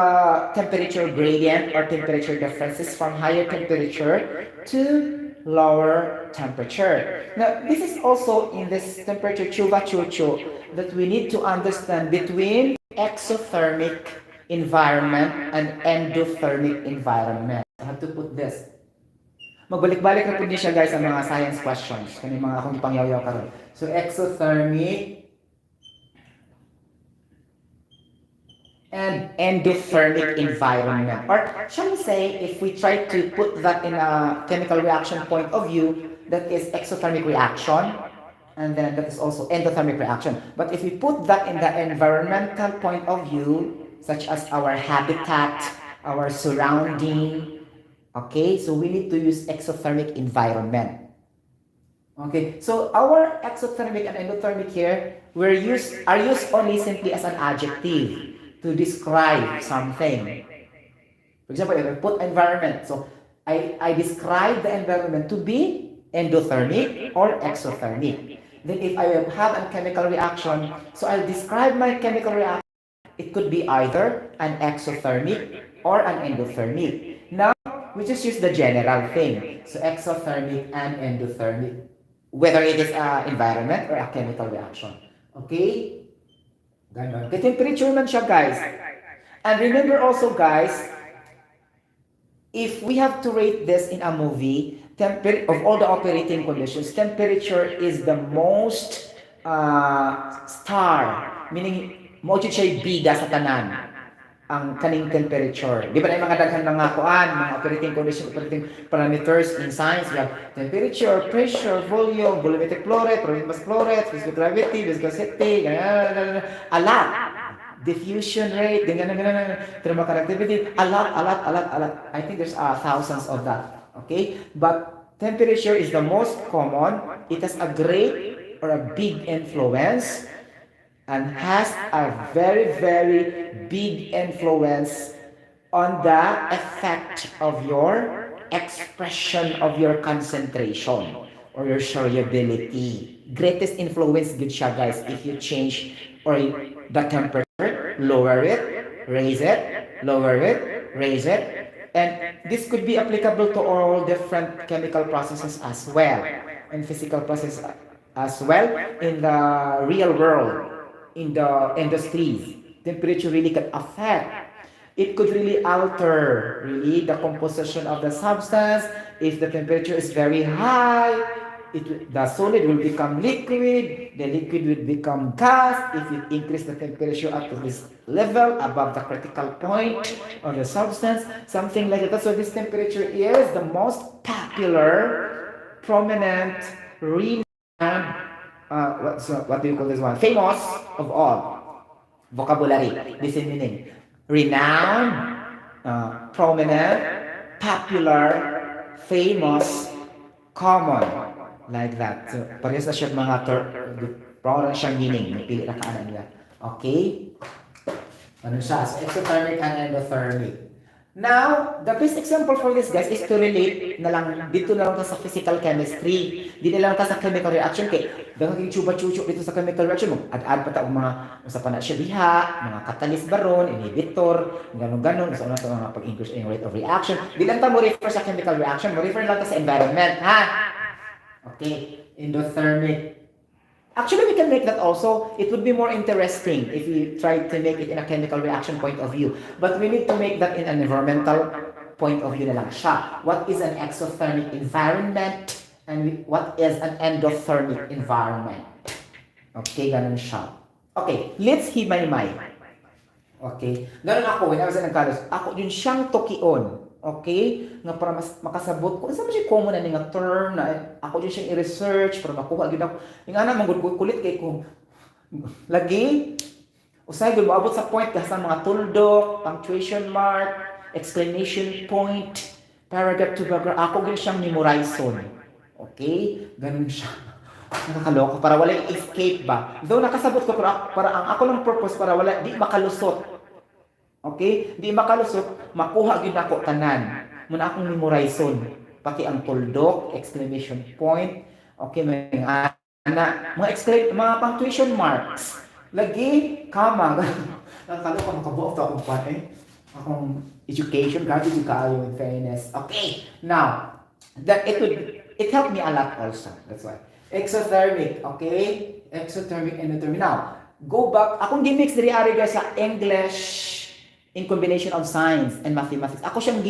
temperature gradient or temperature differences from higher temperature to lower temperature. Now, this is also in this temperature chuba-chucho that we need to understand between exothermic environment and endothermic environment. I have to put this. Magbalik-balik na po din siya, guys, ang mga science questions. Kani mga akong ipangyaw-yaw karon. So, exothermic and endothermic environment. Or, shall we say, if we try to put that in a chemical reaction point of view, that is exothermic reaction, and then that is also endothermic reaction. But if we put that in the environmental point of view, such as our habitat, our surrounding, okay, so we need to use exothermic environment. Okay, so our exothermic and endothermic here are used only simply as an adjective to describe something. For example, if I put environment, so I describe the environment to be endothermic or exothermic. Then if I have a chemical reaction, so I'll describe my chemical reaction. It could be either an exothermic or an endothermic. Now, we just use the general thing. So exothermic and endothermic, whether it is an environment or a chemical reaction. Okay? Ganon. The temperature man siya, guys. And remember also, guys, if we have to rate this in a movie, of all the operating conditions, temperature is the most star, meaning mo siya bida sa tanan ang kaning temperature. Di ba na yung mga daghan mga kuan, mga operating conditions, operating parameters in science, we have temperature, pressure, volume, volumetric flow rate, volumetric flow rate, physical gravity, viscosity, a lot. diffusion rate, ganyan, thermal conductivity, a lot. I think there's thousands of that. Okay? But temperature is the most common. It has a great or a big influence and has a very big influence on the effect of your expression of your concentration or your solubility. Greatest influence good siya guys if you change or the temperature, lower it, raise it, lower it, raise it. And this could be applicable to all different chemical processes as well and physical processes as well in the real world, in the industries. Temperature really can affect. It could really alter really the composition of the substance. If the temperature is very high, the solid will become liquid, the liquid will become gas. If you increase the temperature up to this level, above the critical point of the substance, something like that. So this temperature is the most popular, prominent, renowned, what do you call this one? Famous of all. Vocabulary, this is meaning. Renowned, prominent, popular, famous, common. Like that. So, parehas na siya mga parang siyang meaning. May pili na kaanan nila. Okay? Ano siya? So, exothermic and endothermic. Now, the best example for this guys is to relate na lang, dito na lang sa physical chemistry. Di na lang sa chemical reaction. Kaya, dagang chuba-chuchuk dito sa chemical reaction mo. Ad-ad pa taong mga usapan na siya diha, mga catalyst baron, inhibitor, ganon-ganon. So, ano ito mga pag-increase in rate of reaction. Di lang ta mo refer sa chemical reaction, mo refer lang ta sa environment. Ha? Okay, endothermic. Actually, we can make that also. It would be more interesting if we try to make it in a chemical reaction point of view. But we need to make that in an environmental point of view na lang siya. What is an exothermic environment? And what is an endothermic environment? Okay, ganun siya. Okay, let's himay-may. Okay, ganun ako, when I was in college, ako yun siyang tokion. Okay? Nga para mas makasabot ko. Isa man siya common na nga term na ako din siyang i-research para makuha gid ako. Nga na manggod kulit kay ko lagi usay gud moabot sa point sa mga tuldok, punctuation mark, exclamation point, paragraph to paragraph. Ako gid siyang memorizon. Okay? Ganun siya. Nakakaloko para wala escape ba. Though nakasabot ko para ang ako lang purpose para wala di makalusot. Okay? Di makalusot, makuha gyud ako tanan. Muna akong memorizon. Pati ang tuldok, exclamation point, okay, mga mga punctuation marks. Lagi, kama. Nakakalo ko, makabuot akong pan akong education, grabe yung kaayo in fairness. Okay, now, that it helped me a lot also. That's why. Exothermic, okay? Exothermic, endothermic. Now, go back. Akong gimix diri ari guys sa English in combination of science and mathematics. Ako siyang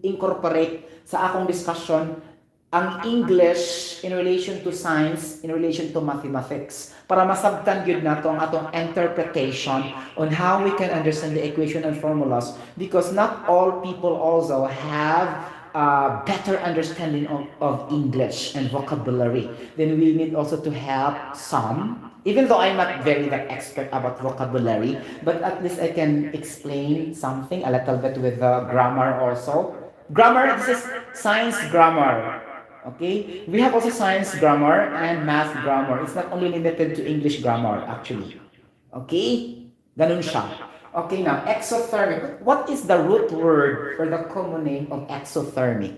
incorporate sa akong discussion ang English in relation to science, in relation to mathematics. Para masabtan yun na to ang atong interpretation on how we can understand the equation and formulas because not all people also have a better understanding of English and vocabulary. Then we need also to help some. Even though I'm not very that expert about vocabulary, but at least I can explain something a little bit with the grammar also. Grammar, this is science grammar. Okay? We have also science grammar and math grammar. It's not only limited to English grammar, actually. Okay? Ganun siya. Okay, now, exothermic. What is the root word or the common name of exothermic?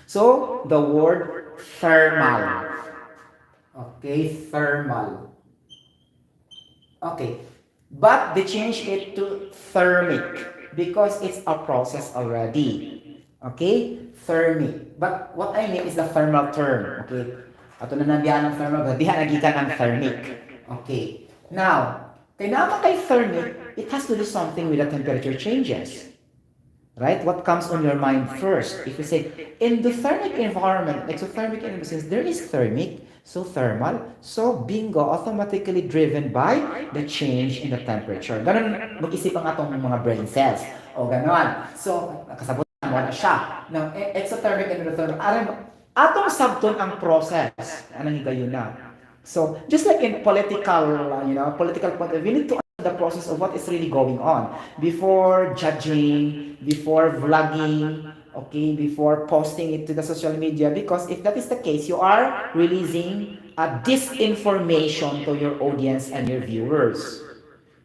So, the word thermal. Okay, thermal. Okay, but they changed it to thermic because it's a process already. Okay, thermic. But what I mean is the thermal term. Okay, ato na nabiyan ng thermal, diha nagikan ang thermic. Okay, now, kay thermic, it has to do something with the temperature changes. Right? What comes on your mind first? If you say, in the thermic environment, exothermic environment, there is thermic, so thermal, so bingo, automatically driven by the change in the temperature. Ganon mag-isip ang atong mga brain cells. O ganon. So, nakasabot mo na siya. Now, exothermic and endothermic, atong sabton ang process. Anong higayon na. So, just like in political, political point of view, we need to understand the process of what is really going on before judging, before vlogging, okay, before posting it to the social media, because if that is the case, you are releasing a disinformation to your audience and your viewers.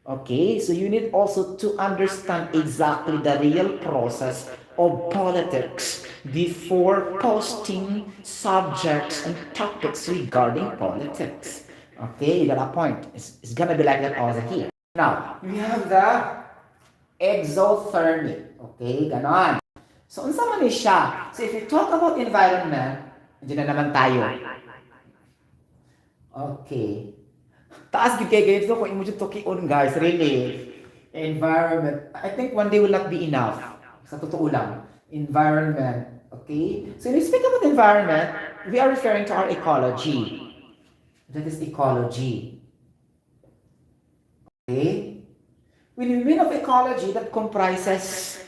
Okay, so you need also to understand exactly the real process of politics before posting subjects and topics regarding politics. Okay, you got a point. It's gonna be like that also here. Now, we have the exothermic. Okay, ganon. So, unsa man ni siya? So, if you talk about environment, dyan na naman tayo. Okay. Taas gid kay guys, kung imo jud tukion guys, really. Environment. I think one day will not be enough. Sa totoo lang. Environment. Okay? So when we speak about environment, we are referring to our ecology. That is ecology. Okay? When we mean of ecology, that comprises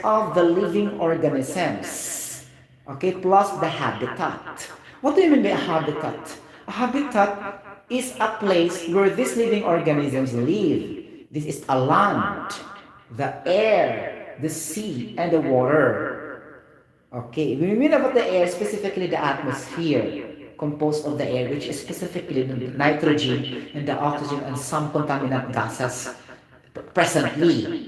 of the living organisms. Okay? Plus the habitat. What do you mean by a habitat? A habitat is a place where these living organisms live. This is a land, the air, the sea, and the water. Okay, when we mean about the air, specifically the atmosphere, composed of the air, which is specifically the nitrogen and the oxygen and some contaminant gases presently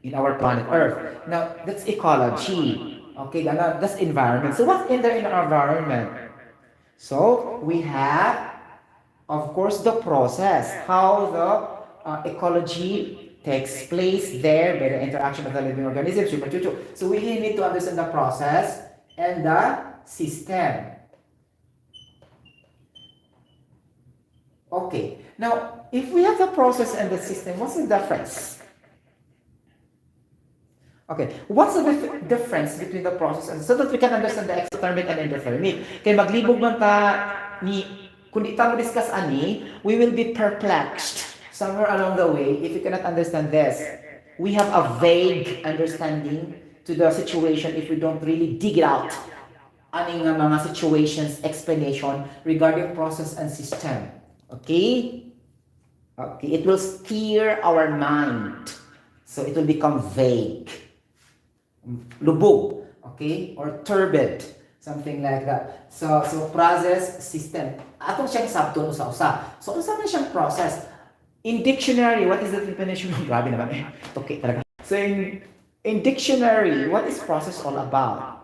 in our planet Earth. Now, that's ecology. Okay, that's environment. So what's in there in our environment? So we have, of course, the process, how the ecology takes place there by the interaction of the living organisms. So we need to understand the process and the system. Okay, now if we have the process and the system, what's the difference? Okay, what's the difference between the process and so that we can understand the exothermic and endothermic? Kaya maglibog man ta ni kung di ta discuss ani, we will be perplexed somewhere along the way if we cannot understand this. We have a vague understanding to the situation if we don't really dig it out. Aning mga situations, explanation regarding process and system. Okay? Okay, it will steer our mind. So it will become vague. Lubog, okay? Or turbid, something like that. So process, system. Atong siyang sabton usa-usa. So unsa man siyang process? In dictionary, what is the definition? Grabe naman eh. Okay, talaga. So in dictionary, what is process all about?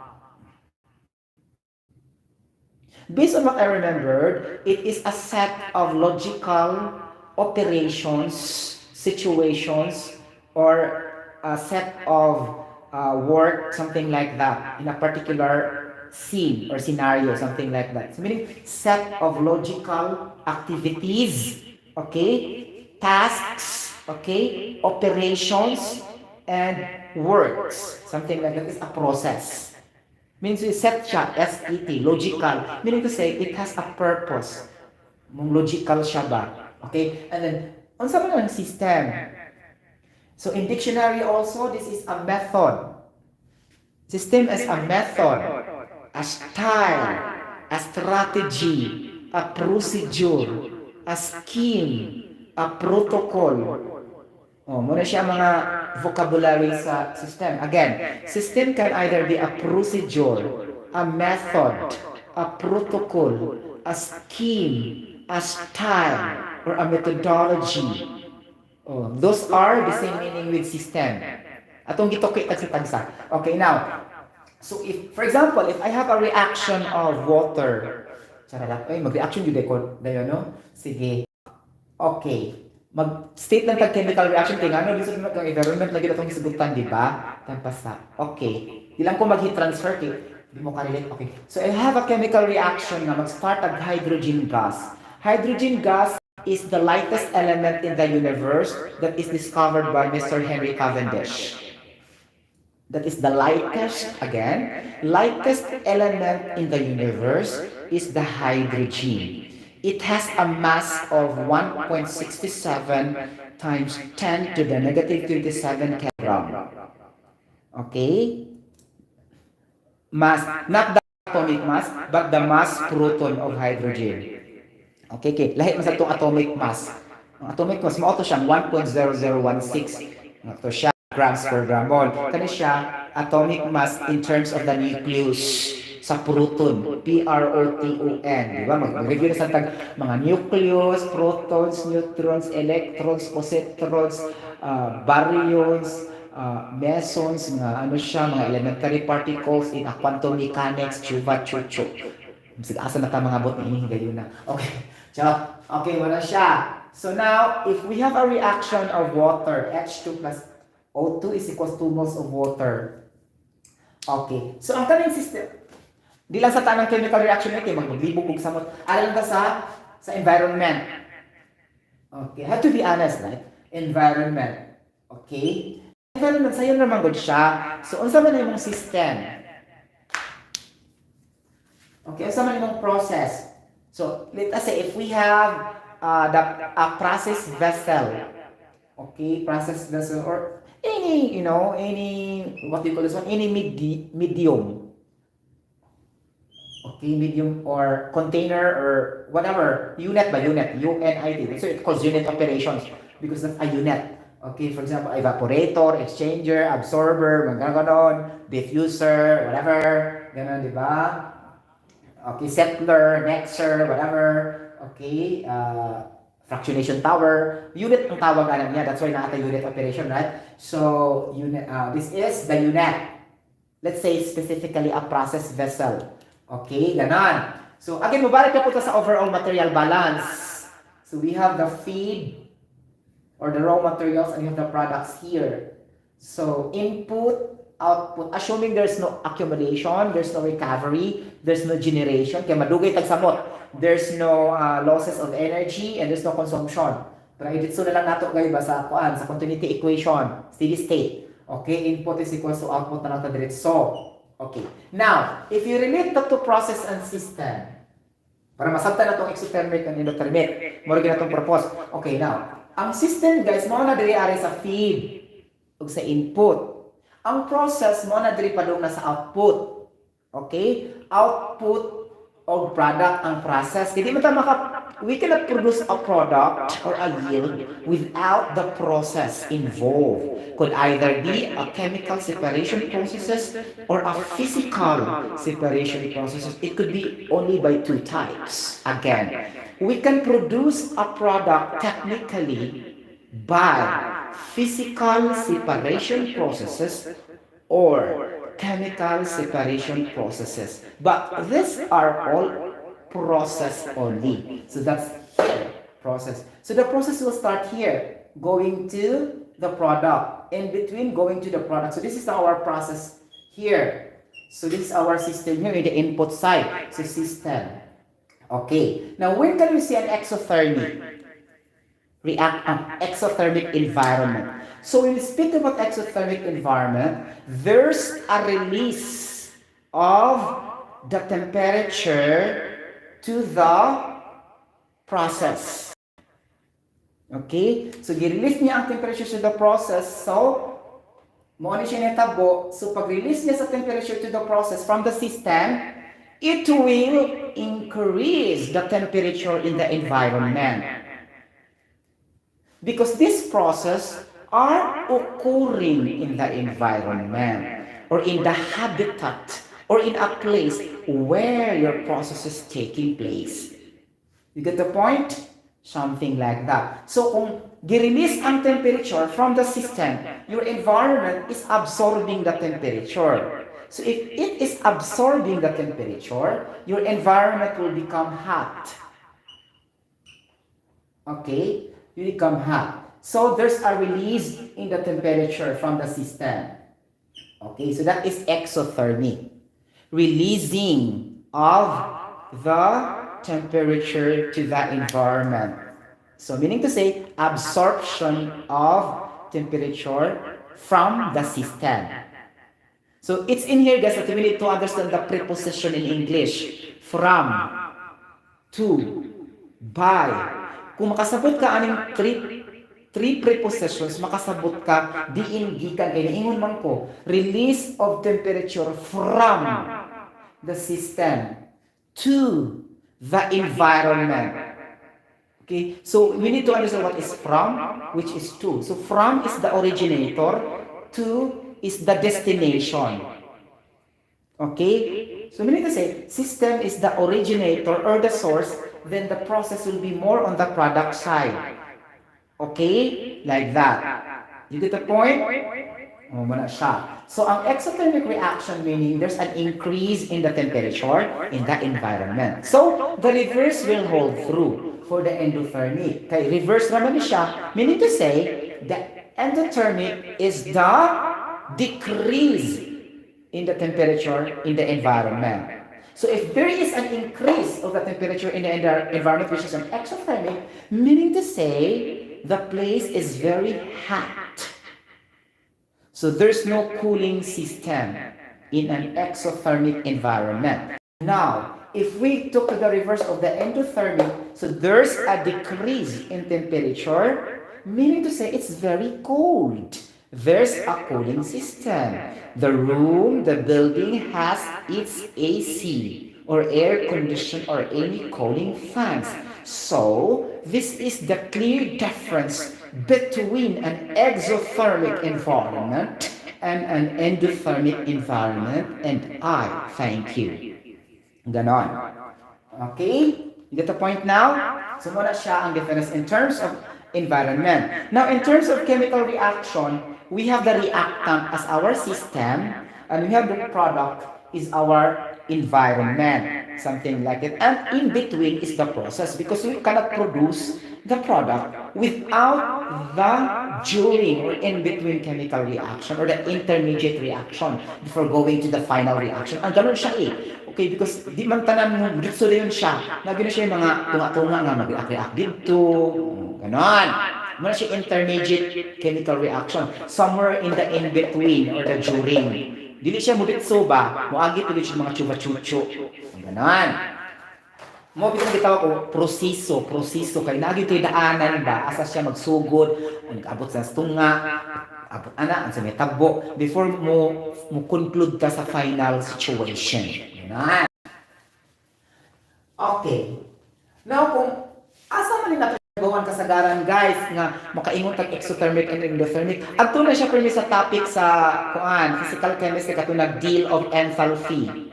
Based on what I remembered, it is a set of logical operations, situations, or a set of work, something like that, in a particular scene or scenario, something like that. So meaning set of logical activities, okay, tasks, okay, operations, and works, something like that is a process. Means we set siya, S-E-T, logical, meaning to say it has a purpose. Mong logical siya ba? Okay, and then, unsa man ang system? So in dictionary also, this is a method. System is a method, a style, a strategy, a procedure, a scheme, a protocol. Oh, muna siya mga vocabulary sa system. Again, system can either be a procedure, a method, a protocol, a scheme, a style, or a methodology. Oh, those are the same meaning with system. Atong gitokit sa tagsa. Okay, now, so if, for example, if I have a reaction of water, charala, mag-reaction yun dayo, no? Sige. Okay. Mag-state lang tag chemical reaction kay ano, gusto mo kang environment lagi itong isugutan, di ba? Tampasa. Okay. Ilang ko mag-heat transfer kay, di mo ka-relate. Okay. So I have a chemical reaction na mag-start ang hydrogen gas. Hydrogen gas is the lightest element in the universe that is discovered by Mr. Henry Cavendish. That is the lightest element in the universe is the hydrogen. It has a mass of 1.67 times 10 to the negative 27 kilogram. Okay? Mass, not the atomic mass, but the mass proton of hydrogen. Okay, okay. Lahi man sa itong atomic mass. Ang atomic mass, mao to siyang 1.0016. Ito siya, grams per gram mole. Kani siya, atomic mass in terms of the nucleus sa proton. P-R-O-T-O-N. Diba? Mag-review na sa tag mga nucleus, protons, neutrons, electrons, positrons, baryons, mesons, nga ano siya, mga elementary particles in a quantum mechanics, chuva, chuchu. Sige, asa na ta mga bot ni gayon na. Okay. So, okay, wala siya. So now, if we have a reaction of water, H2 plus O2 is equals to 2 moles of water. Okay. So, ang kaning system, di lang sa tanang chemical reaction ito, maglibog og samot. Alam ka sa environment. Okay. Have to be honest, right? Environment. Okay? Environment, sayo naman good siya. So, unsa man yung system? Okay, unsa man yung process? So, let us say if we have a process vessel, okay, process vessel or any, what do you call this one? Any medium. Okay, medium or container or whatever, unit by unit, UNIT. So it calls unit operations because that's a unit. Okay, for example, evaporator, exchanger, absorber, mga ganon, diffuser, whatever, ganon, di ba? Okay, settler, mixer, whatever. Okay, fractionation tower. Unit ang tawag alam niya. That's why nakata unit operation, right? So, unit. This is the unit. Let's say specifically a process vessel. Okay, ganon. So, again, mabalik na po ito sa overall material balance. So, we have the feed or the raw materials and you have the products here. So, input, output, assuming there's no accumulation, there's no recovery, there's no generation, kaya madugay tagsamot, there's no losses of energy, and there's no consumption. Pero iditso na lang nato kayo ba sa continuity equation, steady state. Okay, input is equals to output na nato diretso. Okay, now, if you relate that to process and system, para masabtan na itong exothermic and endothermic, mura na itong purpose. Okay, now, ang system guys, mo na diri ari sa feed o sa input. Ang process mo na diri padung na sa output. Okay? Output of product ang process. Hindi mo we cannot produce a product or a yield without the process involved. Could either be a chemical separation processes or a physical separation processes. It could be only by two types. Again, we can produce a product technically by physical separation processes or chemical separation processes. But these are all process only. So that's here, process. So the process will start here, going to the product. In between, going to the product. So this is our process here. So this is our system here in the input side. So system. Okay. Now, when can we see an exothermic exothermic environment? So when we speak about exothermic environment, there's a release of the temperature to the process. Okay? So gi-release niya ang temperature to the process. So mo ni siya natabo. So pag-release niya sa temperature to the process from the system, it will increase the temperature in the environment. Because this process are occurring in the environment or in the habitat or in a place where your process is taking place. You get the point? Something like that. So kung gi-release ang temperature from the system, your environment is absorbing the temperature. So if it is absorbing the temperature, your environment will become hot. Okay? You become hot. So there's a release in the temperature from the system. Okay, so that is exothermic. Releasing of the temperature to the environment. So meaning to say, absorption of temperature from the system. So it's in here guys that we need to understand the preposition in English. From, to, by. Kung makasabot ka aning three prepositions, makasabot ka, diin gikan kay naingon man ko, release of temperature from the system to the environment. Okay, so we need to understand what is from, which is to. So from is the originator, to is the destination. Okay, so we need to say system is the originator or the source, then the process will be more on the product side. Okay, like that. You get the point? Oh, wala siya. So ang exothermic reaction meaning there's an increase in the temperature in the environment. So the reverse will hold true for the endothermic. Okay, reverse naman siya, meaning to say the endothermic is the decrease in the temperature in the environment. So if there is an increase of the temperature in the environment, which is an exothermic, meaning to say the place is very hot. So there's no cooling system in an exothermic environment. Now, if we took the reverse of the endothermic, so there's a decrease in temperature, meaning to say it's very cold. There's a cooling system. The room, the building has its AC or air condition or any cooling fans. So, this is the clear difference between an exothermic environment and an endothermic environment, and I thank you. Ganon. Okay? You get the point now? So muna siya ang difference in terms of environment. Now, in terms of chemical reaction, we have the reactant as our system, and we have the product is our environment, something like it. And in between is the process, because we cannot produce the product without the during or in between chemical reaction or the intermediate reaction before going to the final reaction. Ang ganun siya eh. Okay, because di man tanan mo, dito yun siya. Lagi na siya yung mga tunga-tunga nga mag-react dito. Ganon. Muna siya intermediate chemical reaction. Somewhere in the in-between or the during. Dili siya mubitso ba? Muagi tuloy siya mga chuba-chucho. Ganon. Mo bitong gitawag ko proseso kay nagi kay daanan ba asa siya magsugod, abot sa tunga, abot ana ang sa metabo before mo conclude ka sa final situation. Ganon. Okay. Now kung asa man ni gawan kasagaran guys nga makaingon tag exothermic and endothermic, adto na siya permi sa topic sa kuan physical chemistry katong deal of enthalpy.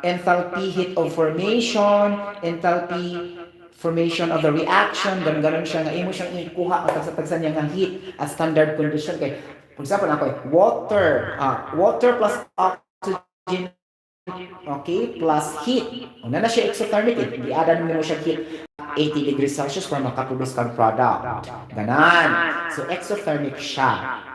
Enthalpy heat of formation, enthalpy formation of the reaction, ganun siya nga imo siyang ikuha ang tagsa-tagsa niya nga heat as standard condition kay for example ako water plus oxygen, okay, plus heat. Una na siya exothermic, i-add mo siya heat 80 degrees Celsius para makaproduce kang product. Ganan. So exothermic siya.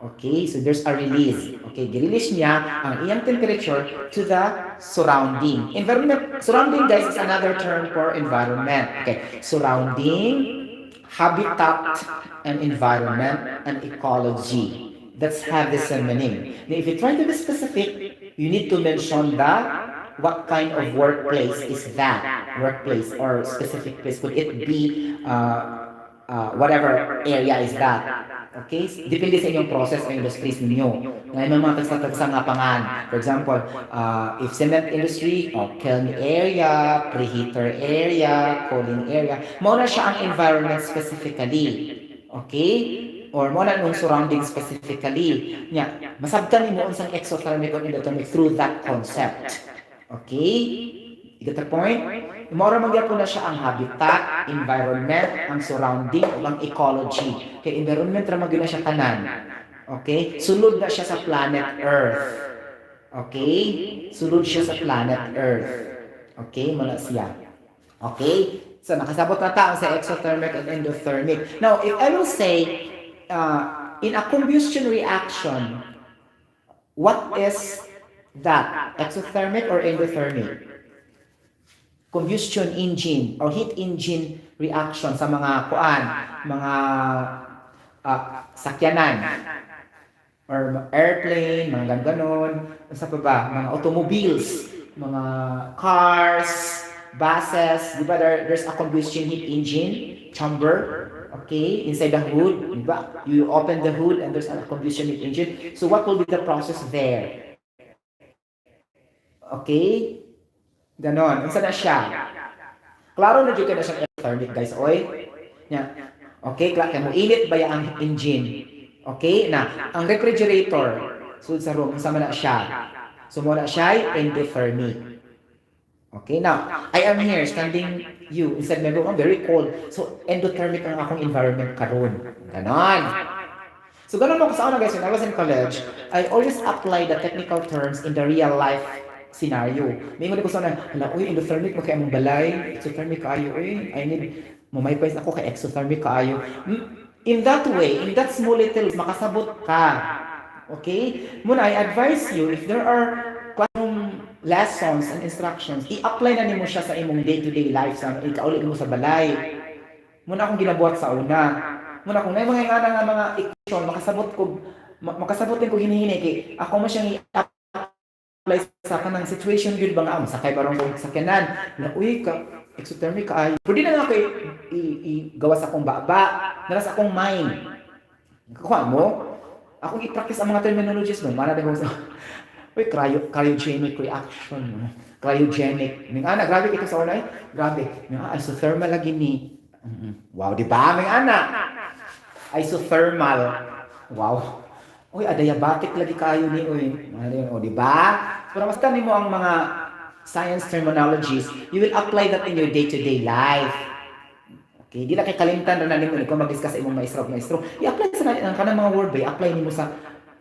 Okay, so there's a release. Okay, i-release niya ang iyang temperature to the surrounding. Environment, surrounding guys is another term for environment. Okay, surrounding, habitat, and environment, and ecology. That's have the same meaning. Now, if you try to be specific, you need to mention what kind of workplace is that? Workplace or specific place. Could it be whatever area is that? Okay? Depende sa inyong process o industries ninyo. Ngayon mga tagsa-tagsa nga pangan. For example, if cement industry, kiln area, preheater area, cooling area, muna siya ang environment specifically. Okay? Or muna nung surrounding specifically. Nya, masabtan mo unsang exothermic or endothermic through that concept. Okay? You get the point? Mora magyapon na siya ang habitat, environment, ang surrounding, o ang ecology. Kaya environment ra magyud na siya tanan. Okay? Sulod na siya sa planet Earth. Okay? Sulod siya sa planet Earth. Okay? Mula siya. Okay? So nakasabot na tayo sa exothermic and endothermic. Now, if I will say in a combustion reaction, what is that? Exothermic or endothermic? Combustion engine or heat engine reaction sa mga mga sakyanan or airplane, mga ganon, sa pa ba, mga automobiles, mga cars, buses, di ba there's a combustion heat engine chamber, okay, inside the hood, di ba? You open the hood and there's a combustion heat engine. So what will be the process there? Okay? Ganon. Isa na siya. Klaro na jud ka na siyang exothermic guys, oy. Nya. Okay, kaya mo init ba ang engine? Okay, na ang refrigerator sud sa room sama na siya. So mo na siya endothermic. Okay, now, I am here standing you instead maybe I'm very cold. So endothermic ang akong environment karon. Ganon. So ganun ako sa una guys, when I was in college, I always apply the technical terms in the real life scenario. May ko sana, hala, uy, endothermic mo kaya mong balay, exothermic kaayo, uy, I need, mumaypays ako kay exothermic kaayo. In that way, in that small little, makasabot ka. Okay? Muna, I advise you, if there are classroom lessons and instructions, i-apply na nimo siya sa imong day-to-day life, sa ikauli mo sa balay. Muna akong ginabuhat sa una. Muna kung may mga nga nga mga equation, makasabot din ko hinihini kay ako mo siyang i-apply sa kanang situation gyud ba nga sakay barong kong sakyanan na uy ka exothermic ka ay pwede na nga kay gawa sa akong baba nara sa akong mind kuha mo akong i-practice ang mga terminologies mo mana din ko sa uy cryogenic reaction cryogenic ning ana grabe ito sa una grabe ning isothermal lagi ni wow di ba may ana isothermal. Wow. Uy, adiabatic lagi kayo ni uy. O, di ba? Pero mas tani mo ang mga science terminologies, you will apply that in your day-to-day life. Okay, di na kay kalimtan na nimo kung mag-discuss imong maestro. I-apply sa ang kanang mga word ba, i-apply nimo sa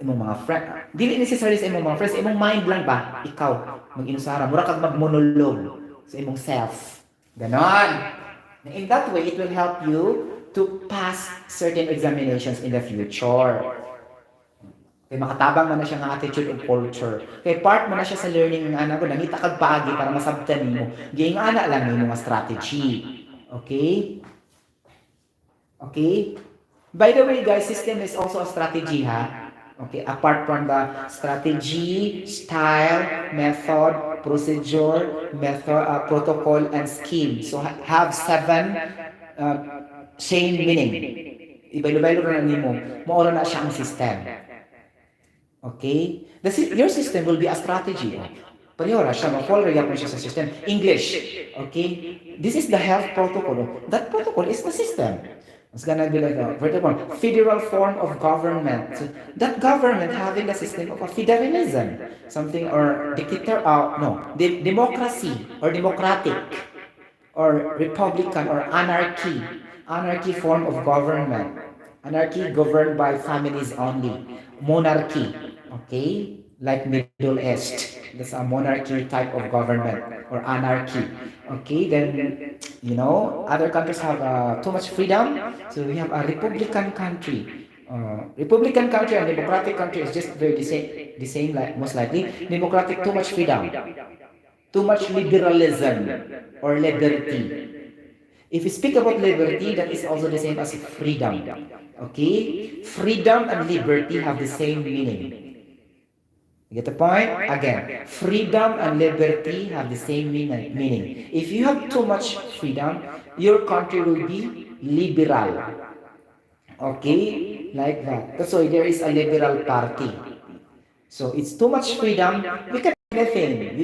imong mga friend. Dili necessarily sa imong mga friends, imong mind lang ba? Ikaw mag-inusara, mura kag mag-monologue sa imong self. Ganon. In that way, it will help you to pass certain examinations in the future. Kaya makatabang mo na siya ng attitude and culture. Kaya part mo na siya sa learning ng anak ko, nangita kag paagi para masabtan mo. Gayong ana lang yung mga strategy. Okay? Okay? By the way guys, system is also a strategy ha. Okay, apart from the strategy, style, method, procedure, protocol, and scheme. So have 7 same meaning. Ibaylo-baylo na nimo. Maura na siya ang system. Okay? Your system will be a strategy. Pareho na siya. Ma-follow yapon siya sa system. English. Okay? This is the health protocol. That protocol is the system. It's gonna be like a federal form of government. So that government having the system of a federalism. Something or democracy or democratic or republican or anarchy. Anarchy form of government. Anarchy governed by families only. Monarchy. Okay? Like Middle East. That's a monarchy type of government or anarchy. Okay? Then, other countries have too much freedom. So we have a republican country. Republican country and democratic country is just very the same like most likely. Democratic, too much freedom. Too much liberalism or liberty. If we speak about liberty, that is also the same as freedom. Okay? Freedom and liberty have the same meaning. You get the point? Again, freedom and liberty have the same meaning. If you have too much freedom, your country will be liberal. Okay? Like that. That's why there is a liberal party. So it's too much freedom. We can do anything.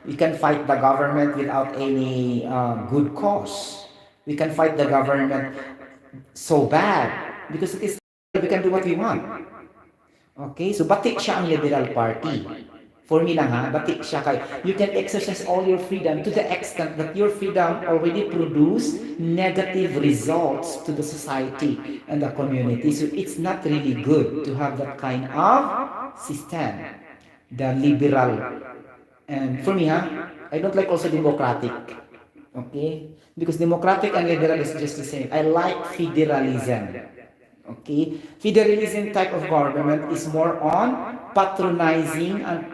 We can fight the government without any good cause. We can fight the government so bad because it is we can do what we want. Okay, so batik siya ang liberal party. For me lang ha, batik siya kay you can exercise all your freedom to the extent that your freedom already produce negative results to the society and the community. So it's not really good to have that kind of system, the liberal. And for me I don't like also democratic. Okay? Because democratic and liberal is just the same. I like federalism. Okay? Federalism type of government is more on patronizing and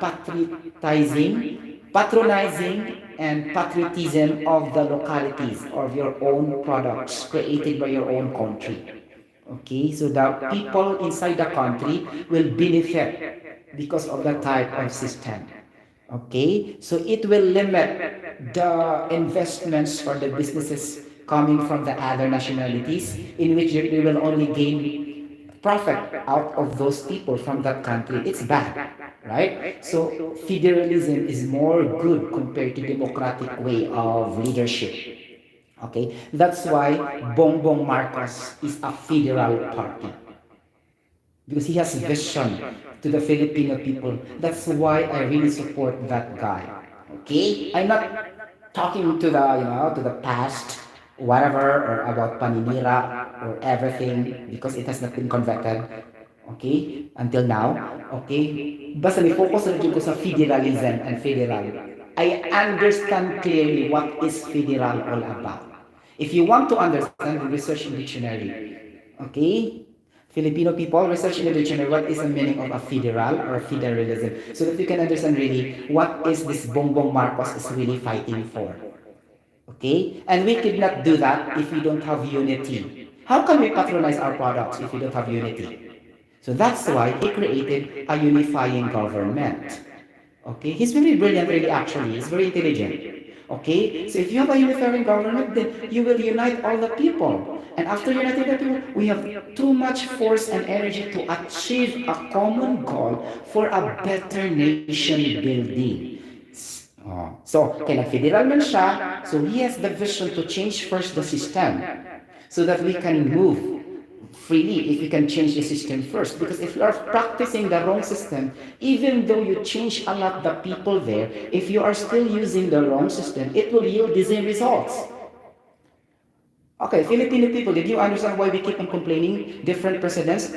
patriotism of the localities of your own products created by your own country. Okay? So the people inside the country will benefit because of that type of system. Okay? So it will limit the investments or the businesses coming from the other nationalities in which they will only gain profit out of those people from that country. It's bad. right? So federalism is more good compared to democratic way of leadership. Okay, that's why Bongbong Marcos is a federal party because he has vision to the Filipino people. That's why I really support that guy. Okay, I'm not talking to the to the past, whatever, or about paninira or everything because it has not been convicted. Okay, until now. Okay, basta ni focus na ko sa federalism and federal. I understand clearly what is federal all about. If you want to understand, research in dictionary. Okay? Filipino people, research in the dictionary what is the meaning of a federal or federalism so that you can understand really what is this Bongbong Marcos is really fighting for. Okay? And we could not do that if we don't have unity. How can we patronize our products if we don't have unity? So that's why he created a unifying government. Okay? He's very brilliant really actually. He's very intelligent. Okay? So if you have a unifying government, then you will unite all the people. And after uniting the people, we have too much force and energy to achieve a common goal for a better nation building. Oh. So, kaya nag-federal man siya, so he has the vision to change first the system so that we can move freely if we can change the system first. Because if you are practicing the wrong system, even though you change a lot the people there, if you are still using the wrong system, it will yield the same results. Okay, Filipino people, did you understand why we keep on complaining different presidents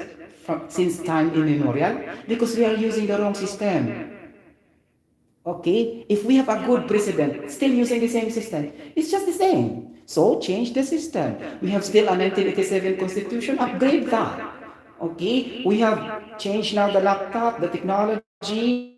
since time immemorial? Because we are using the wrong system. Okay, if we have a good president still using the same system, it's just the same. So change the system. We have still a 1987 constitution, upgrade that. Okay, we have changed now the laptop, the technology,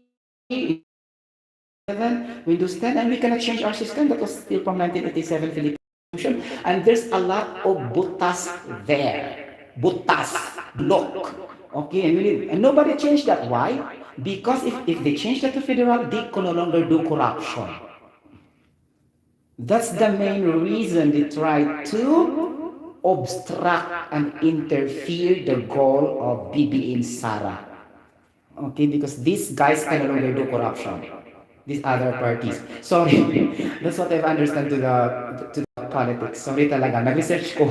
Windows 10, and we cannot change our system that was still from 1987 Philippine Constitution. And there's a lot of butas there. Butas, block. Okay, and nobody changed that. Why? Because if they change that to federal, they can no longer do corruption. That's the main reason they try to obstruct and interfere the goal of BBM Sara. Okay, because these guys can no longer do corruption. These other parties. Sorry, that's what I've understand to the politics. Sorry talaga, nag-research ko.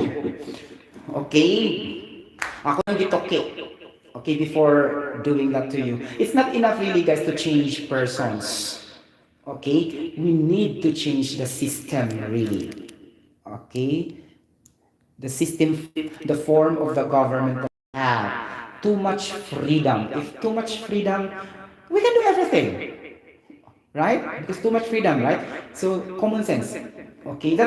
Okay? Ako nang gitoke. Okay, before doing that to you. It's not enough really guys to change persons. Okay? We need to change the system really. Okay? The system, the form of the government that we have. Too much freedom. If too much freedom, we can do everything. Right? Because too much freedom, right? So, common sense. Okay,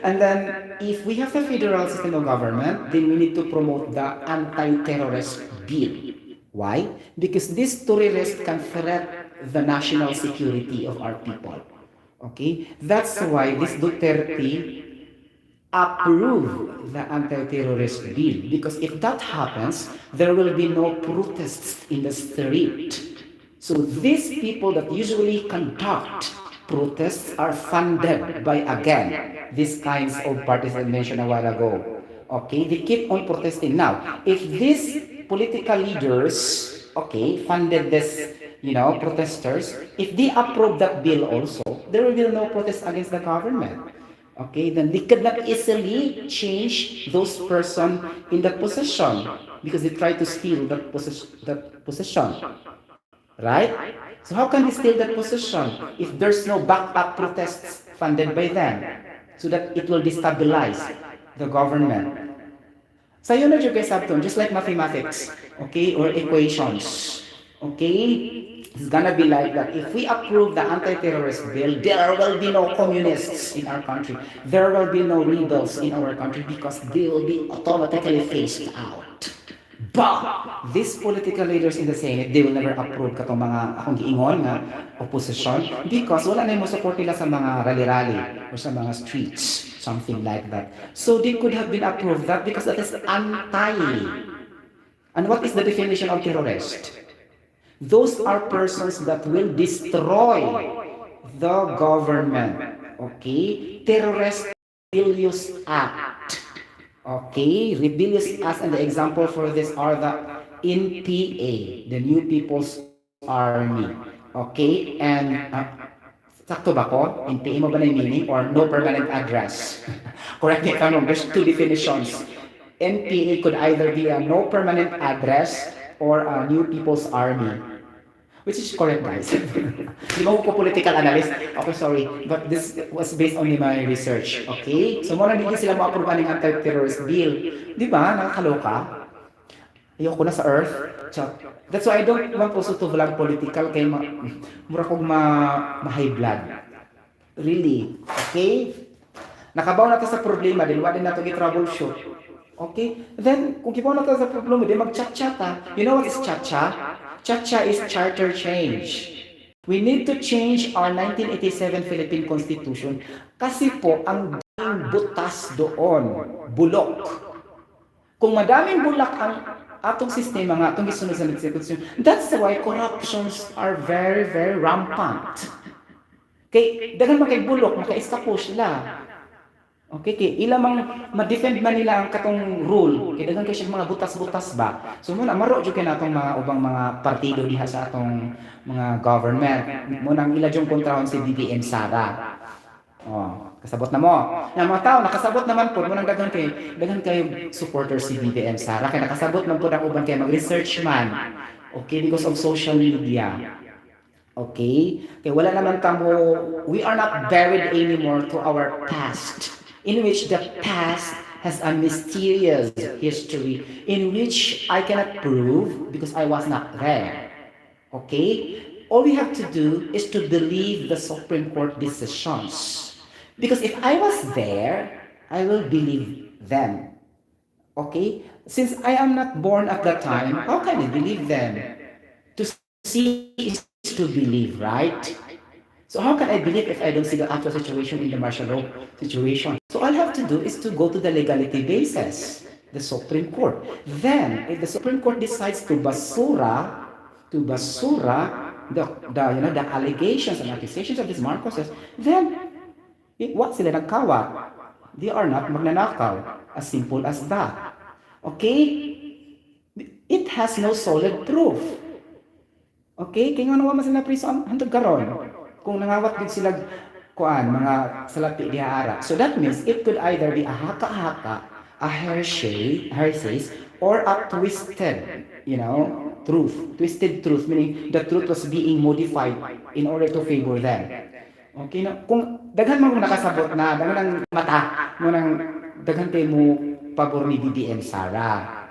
and then if we have the federal system of government, then we need to promote the anti-terrorist bill. Why? Because this terrorist can threat the national security of our people. Okay, that's why this Duterte approved the anti-terrorist bill. Because if that happens, there will be no protests in the street. So these people that usually conduct protests are funded by, again, these kinds of parties I mentioned a while ago. Okay, they keep on protesting. Now, if these political leaders, okay, funded this, protesters, if they approve that bill also, there will be no protest against the government. Okay, then they could not easily change those person in that position because they try to steal that position. Right? So how can they steal that position if there's no backup protests funded by them so that it will destabilize the government? So yun na guys just like mathematics, okay, or equations, okay? It's gonna be like that. If we approve the anti-terrorist bill, there will be no communists in our country. There will be no rebels in our country because they will be automatically phased out. But these political leaders in the Senate, they will never approve katong mga akong giingon nga opposition because wala na mo support nila sa mga rally-rally or sa mga streets, something like that. So they could have been approved that because that is anti. And what is the definition of terrorist? Those are persons that will destroy the government. Okay? Terrorist rebellious act. Okay, rebellious acts, and the example for this are the NPA, the New People's Army. Okay? And, sakto ba ko? NPA mo ba na yung meaning? Or no permanent address? Correct me if I'm wrong. There's two definitions. NPA could either be a no permanent address or a New People's Army. Which is correct, guys. Di ba ko political analyst? Okay, sorry. But this was based on my research. Okay? So, muna hindi sila ma-approve ng anti-terrorist bill. Di ba? Nakakaloka. Ayoko na sa Earth. That's why I don't want also to vlog political kay mura kong ma-high blood. Really. Okay? Nakabaw na to sa problema, din wala na to troubleshoot. Okay? Then, kung kibaw na to sa problema, din mag-chat-chat ha. You know what is chat-chat? Chat-chat is charter change. We need to change our 1987 Philippine Constitution kasi po ang daming butas doon, bulok. Kung madaming bulak ang atong sistema nga, atong gisunod sa Constitution, that's why corruptions are very, very rampant. Kay, dagan makay bulok, maka-estapo sila. Okay, kay ilang ma-defend man nila ang katong rule, kay dagan kay siya mga butas-butas ba. So muna maro jud kay natong mga ubang mga partido diha sa atong mga government. Munang ila jung kontrahon si BBM Sara. Oh, kasabot na mo. Nga mga tao nakasabot naman po munang dagan kayo supporter si BBM Sara kay nakasabot man po ang uban kay mag-research man. Okay, because of social media. Okay? Kaya wala naman tamo, we are not buried anymore to our past, in which the past has a mysterious history, in which I cannot prove because I was not there. Okay? All we have to do is to believe the Supreme Court decisions. Because if I was there, I will believe them. Okay? Since I am not born at that time, how can I believe them? To see is to believe, right? So how can I believe if I don't see the actual situation in the martial law situation? So all I have to do is to go to the legality basis, the Supreme Court. Then, if the Supreme Court decides to basura the allegations and accusations of these Marcoses, then what sila nagkawa? They are not magnanakaw. As simple as that. Okay? It has no solid proof. Okay? Kaya nga nawa man sila priso hantod karon. Kung nangawat gid sila kuan mga salapi diha ara. So that means it could either be a haka-haka, a hearsay, or a twisted, truth. Twisted truth, meaning the truth was being modified in order to favor them. Okay na, kung daghan man mo nakasabot na, daghan ang mata mo nang daghan kay mo pabor ni BBM Sara.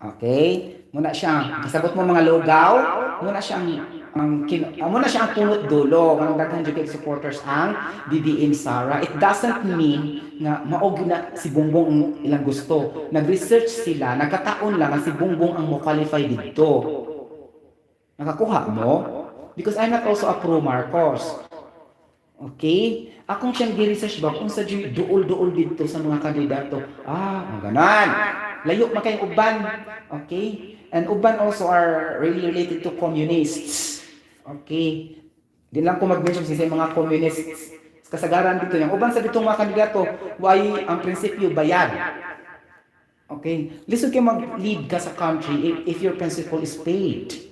Okay? Muna siya, kasabot mo mga lugaw, muna siya ang punot dulo, ang daghan jud kay supporters ang BBM Sara. It doesn't mean nga maog na si Bongbong ang ilang gusto. Nag-research sila, nagkataon lang nga si Bongbong ang mo-qualify dito. Nakakuha mo? Because I'm not also a pro Marcos. Okay? Akong siyang gi-research ba kung sa duol-duol dito sa mga kandidato. Maganan. Layo man kayong uban. Okay? And uban also are really related to communists. Okay? Di lang ko mag-mention sa mga communists. Kasagaran dito yung uban sa ditong mga kandidato, why ang prinsipyo bayad. Okay? Listen kayo mag-lead ka sa country if your principle is paid.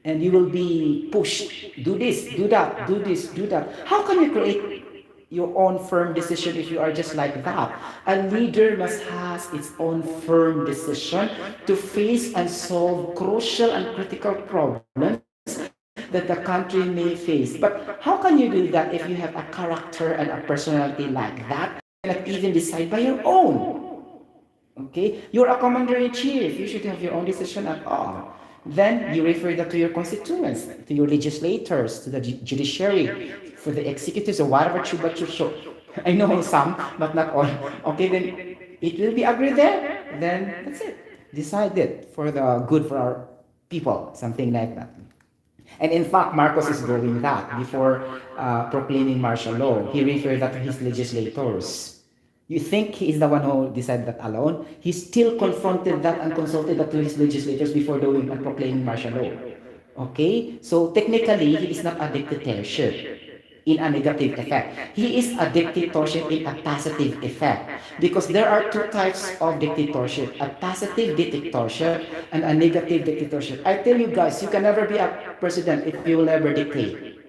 And you will be pushed. Do this, do that, do this, do that. How can you create your own firm decision if you are just like that? A leader must have its own firm decision to face and solve crucial and critical problems that the country may face. But how can you do that if you have a character and a personality like that? You cannot even decide by your own. Okay? You're a commander-in-chief. You should have your own decision at all. Then you refer that to your constituents, to your legislators, to the judiciary, for the executives, or whatever chuba chucho. I know some, but not all. Okay, then it will be agreed there. Then that's it. Decide it for the good for our people, something like that. And in fact, Marcos is doing that before proclaiming martial law. He referred that to his legislators. You think he is the one who decided that alone? He still confronted that and consulted that to his legislators before doing and proclaiming martial law. Okay? So technically, he is not a dictatorship. in a negative effect. He is a dictatorship in a positive effect. Because there are two types of dictatorship, a positive dictatorship and a negative dictatorship. I tell you guys, you can never be a president if you will never dictate.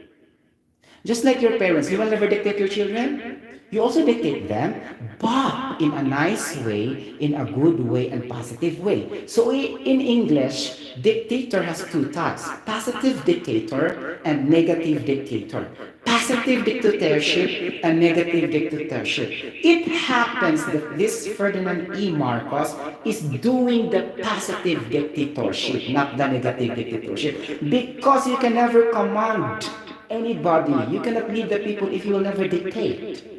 Just like your parents, you will never dictate your children. You also dictate them, but in a nice way, in a good way, and positive way. So in English, dictator has two types, positive dictator and negative dictator. Positive dictatorship and negative dictatorship. It happens that this Ferdinand E. Marcos is doing the positive dictatorship, not the negative dictatorship, because you can never command anybody. You cannot lead the people if you will never dictate.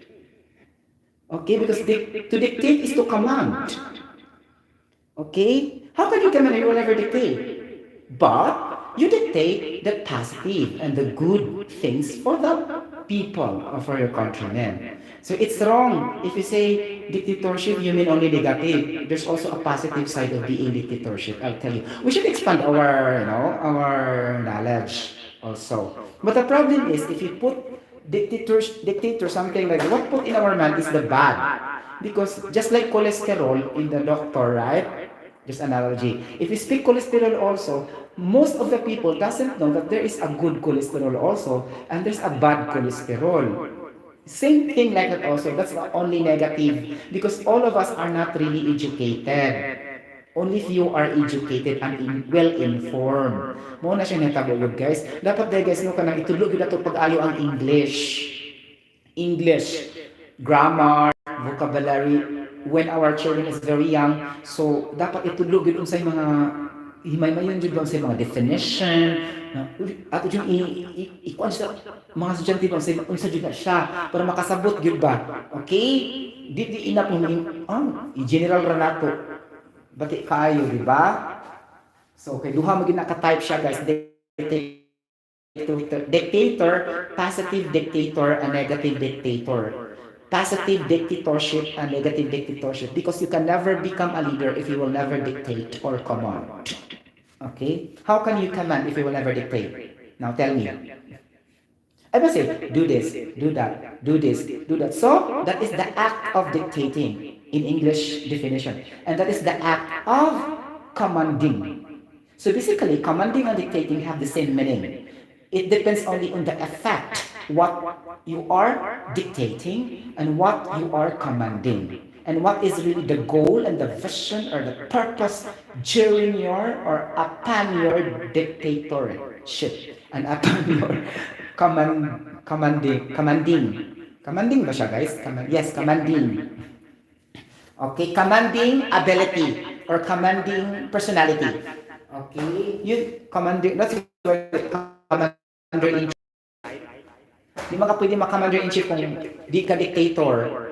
Okay, because to dictate is to command. Okay? How can you command if you will never dictate? But you dictate the positive and the good things for the people or for your countrymen. So it's wrong if you say dictatorship, you mean only negative. There's also a positive side of being dictatorship. I'll tell you. We should expand our knowledge also. But the problem is if you put dictator, something like that, what put in our mind is the bad. Because just like cholesterol in the doctor, right? Just analogy. If you speak cholesterol also, most of the people doesn't know that there is a good cholesterol also and there's a bad cholesterol. Same thing like that also. That's the only negative because all of us are not really educated. Only few are educated and well-informed. Mo na siya natagod guys. Dapat dahil guys no kanang itulog na to pag-ayo ang English. English, grammar, vocabulary when our children is very young. So dapat itulog yun unsay mga himay-mayon jud ba unsay mga definition. Ato jud ikuan sa mga estudyante ba unsa jud na siya para makasabot jud ba. Okay? Di ina po general ra nato. Bati kayo, di ba? So, okay, duha maging naka-type siya, guys. Dictator, positive dictator, and negative dictator. Positive dictatorship and negative dictatorship. Because you can never become a leader if you will never dictate or command. Okay? How can you command if you will never dictate? Now, tell me. I must say, do this, do that, do this, do that. So, that is the act of dictating in English definition. And that is the act of commanding. So basically, commanding and dictating have the same meaning. It depends only on the effect, what you are dictating and what you are commanding. And what is really the goal and the vision or the purpose during your or upon your dictatorship and upon your commanding. Commanding ba siya guys? Yes, commanding. Okay, commanding ability or commanding personality. Okay, yun, commanding, that's commander-in-chief. Di man ka pwede maka-commander-in-chief kung di ka dictator.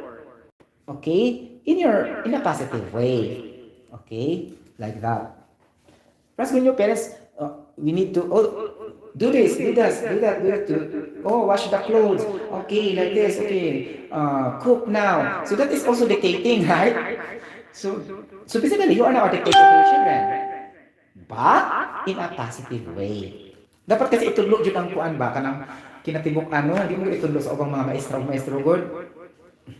Okay, in a positive way. Okay, like that. Plus when your parents, we need to, do this, do that, do that, do that. Wash the clothes. Okay, like this. Okay, cook now. So that is also dictating, right? So basically, you are now dictating to your children, but in a positive way. Dapat kasi itulog yun ang kuan ba kanang kinatibok hindi mo itulog sa ubang mga maestro good.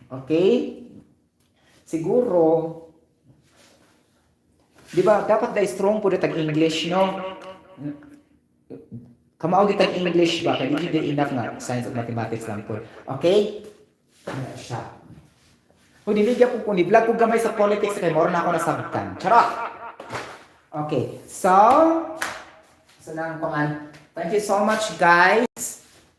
Okay? Siguro, di ba dapat da strong po tag English, no? Kamao gitag English ba? Kaya hindi enough nga. Science of mathematics lang po. Okay? Ano siya? Kung niligya po ni vlog ko gamay sa politics, kaya moro na ako nasabtan. Charot! Okay. So lang kuman. Thank you so much, guys.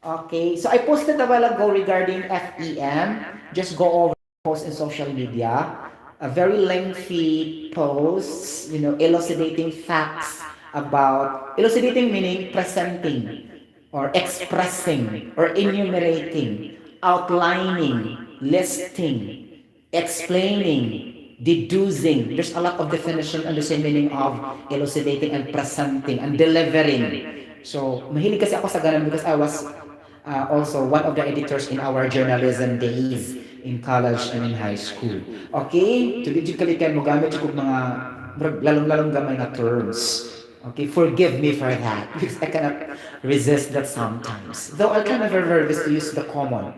Okay. So I posted a while ago regarding FEM. Just go over the post in social media. A very lengthy post, elucidating facts about, elucidating meaning presenting or expressing or enumerating, outlining, listing, explaining, deducing. There's a lot of definition and the same meaning of elucidating and presenting and delivering. So, mahilig kasi ako sa ganun because I was also one of the editors in our journalism days in college and in high school. Okay? Tuligid kalikan mo gamit yung mga lalong-lalong gamay na terms. Okay, forgive me for that because I cannot resist that sometimes. Though I kind of nervous to use the common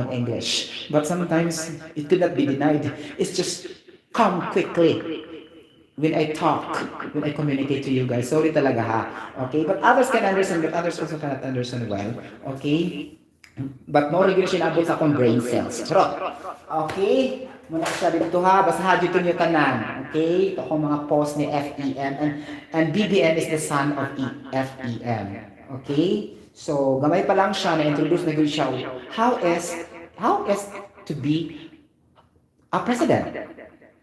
English, but sometimes it could not be denied. It's just come quickly when I talk, when I communicate to you guys. Sorry talaga ha. Okay, but others can understand, but others also cannot understand well. Okay, but more regulation abot sa akong brain cells. Charot. Okay? Muna siya dito ha. Basahan dito niyo tanan. Okay? Ito akong mga post ni FEM. And BBM is the son of FEM. Okay? So, gamay pa lang siya, na-introduce na gud siya. How is to be a president?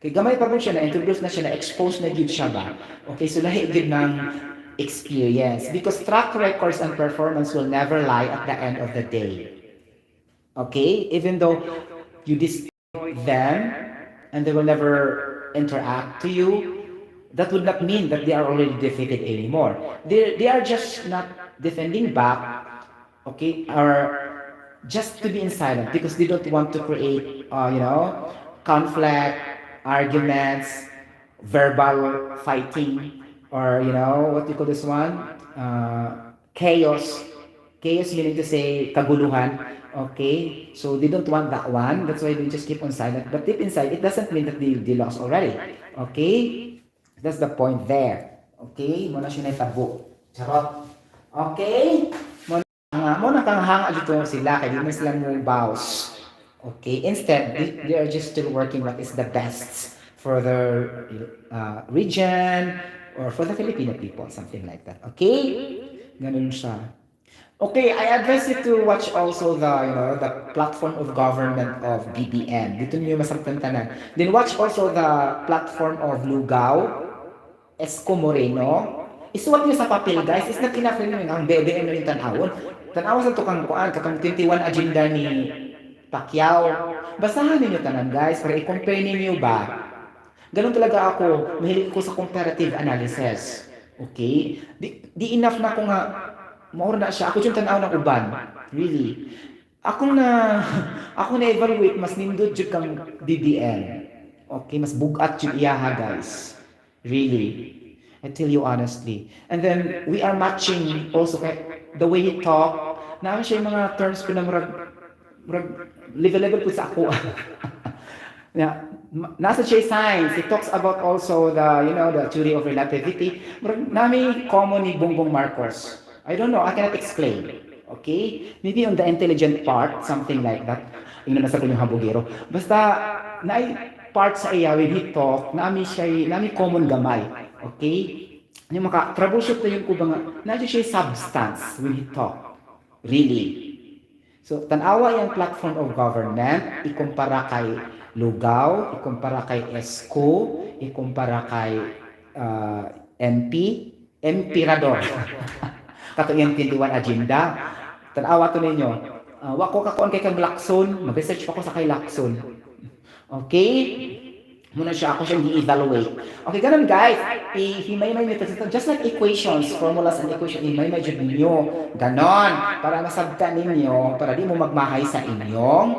Okay, gamay pa rin siya, na-introduce na siya, na-expose na gud siya ba? Okay, so lahi gud ng experience. Because track records and performance will never lie at the end of the day. Okay? Even though you destroy them and they will never interact to you, that would not mean that they are already defeated anymore. They are just not defending back, okay, or just to be in silence because they don't want to create, conflict, arguments, verbal fighting, or, what do you call this one? Chaos. Chaos meaning to say kaguluhan. Okay, so they don't want that one. That's why they just keep on silent. But deep inside, it doesn't mean that they lost already. Okay, that's the point there. Okay, muna siya na tabo. Charot. Okay, muna kang hanga dito sila kaya di mo sila ng bows. Okay, instead they are just still working what is the best for their region or for the Filipino people, something like that. Okay, ganun siya. Okay, I advise you to watch also the platform of government of BBM. Dito niyo masarap tanan. Then watch also the platform of Lugao, Esco Moreno. Isuwat niyo sa papel guys. Is not enough rin ang BBM na yung tanawon. Tanawon sa tukang kuan, katong 21 agenda ni Pacquiao. Basahan niyo tanan guys para i-compare niyo ba. Ganun talaga ako. Mahilig ko sa comparative analysis. Okay? Di enough na ko nga maura na siya. Ako yung tanaw ng uban. Really. Ako na evaluate mas nindot jud kang BBM. Okay, mas bugat jud iyaha guys. Really. I tell you honestly. And then we are matching also the way he talk. Naman siya yung mga terms ko na murag level po sa ako. Yeah, nasa siya science. He talks about also the theory of relativity. Nami common ni Bongbong Marcos. I don't know, I cannot explain. Okay? Maybe on the intelligent part, something like that. Yung nasa ko yung habugero. Basta, part sa iya, when he talk, nami common gamay. Okay? Yung troubleshoot na yung kubang, siya substance when he talk. Really. So, tanawa yung platform of government, ikumpara kay Lugao, ikumpara kay Esco, ikumpara kay Emperador. Kato yung 21 agenda. Tanawa to ninyo. Wako kakuan kay kang Lacson. Mag-research pa ko sa kay Lacson. Okay? Muna siya, ako siyang i-evaluate. Okay, ganun guys. Himay-may methods. Just like equations, formulas and equations, himay-may jud ninyo. Ganon. Para masabta ninyo, para di mo magmahay sa inyong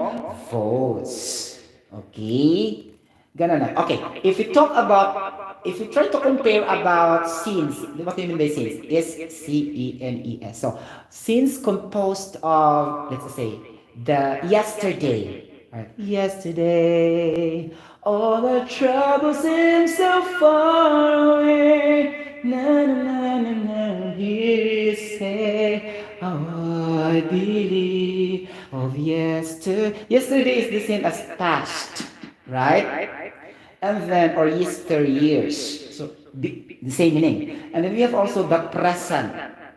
foes. Okay? Ganon na. Okay, if you try to compare about scenes, what do you mean by scenes? S-C-E-N-E-S. So, scenes composed of, let's say, the yesterday. Right? Yesterday, all the troubles seem so far away. Na na na na na. Here you say, oh, I believe of yesterday. Yesterday is the same as past, right? And then, or years. So, the same meaning. And then we have also the present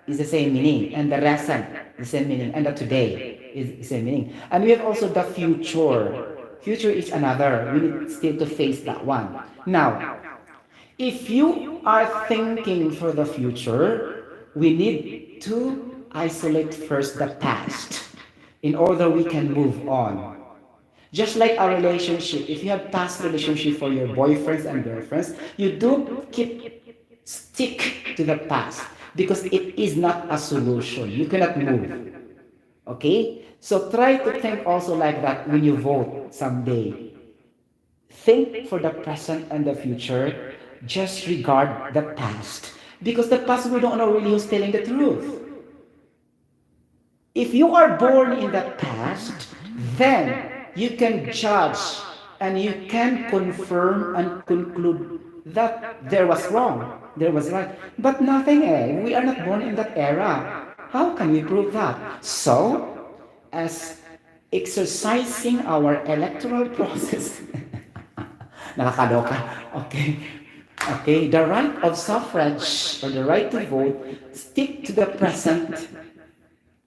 is the same meaning. And the recent, the same meaning. And the today is the same meaning. And we have also the future. Future is another. We need still to face that one. Now, if you are thinking for the future, we need to isolate first the past in order we can move on. Just like a relationship, if you have past relationship for your boyfriends and girlfriends, you do stick to the past because it is not a solution. You cannot move. Okay? So try to think also like that when you vote someday. Think for the present and the future. Just regard the past. Because the past, we don't know really who's telling the truth. If you are born in the past, then you can judge and you can confirm and conclude that there was wrong, there was right. But nothing, we are not born in that era. How can we prove that? So, as exercising our electoral process, nakakaloka, okay, okay, the right of suffrage or the right to vote, stick to the present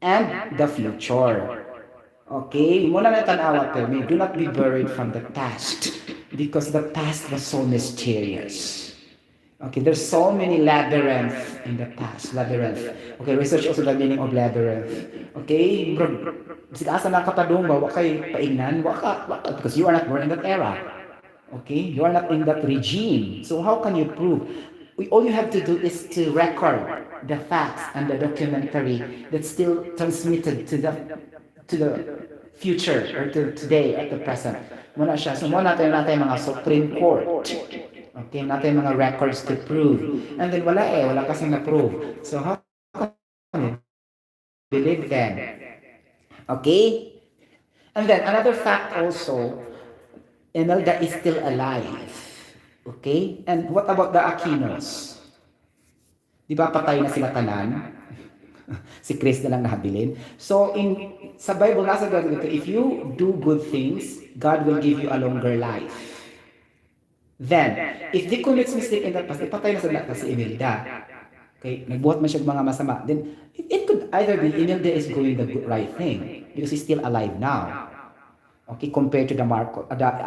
and the future. Okay, muna na tanawa me. Do not be buried from the past because the past was so mysterious. Okay, there's so many labyrinth in the past. Labyrinth. Okay, research also the meaning of labyrinth. Okay, bro, asa na kapadong ba, wakay paingnan, because you are not born in that era. Okay, you are not in that regime. So how can you prove? All you have to do is to record the facts and the documentary that's still transmitted to the future or to today at the present. Muna siya. So muna natin mga Supreme Court. Okay, natin mga records to prove. And then wala kasing na-prove. So how can you believe them? Okay? And then another fact also, Imelda is still alive. Okay? And what about the Aquinos? Di ba patay na sila tanan? Si Chris na lang nahabilin. So, sa Bible, nasa ganito, if you do good things, God will give you a longer life. Then, if they commit mistake in the past, ipatay na sila si Imelda. Okay, nagbuhat man siya mga masama. Then, it could either be Imelda is doing the right thing because he's still alive now. Okay, compared to the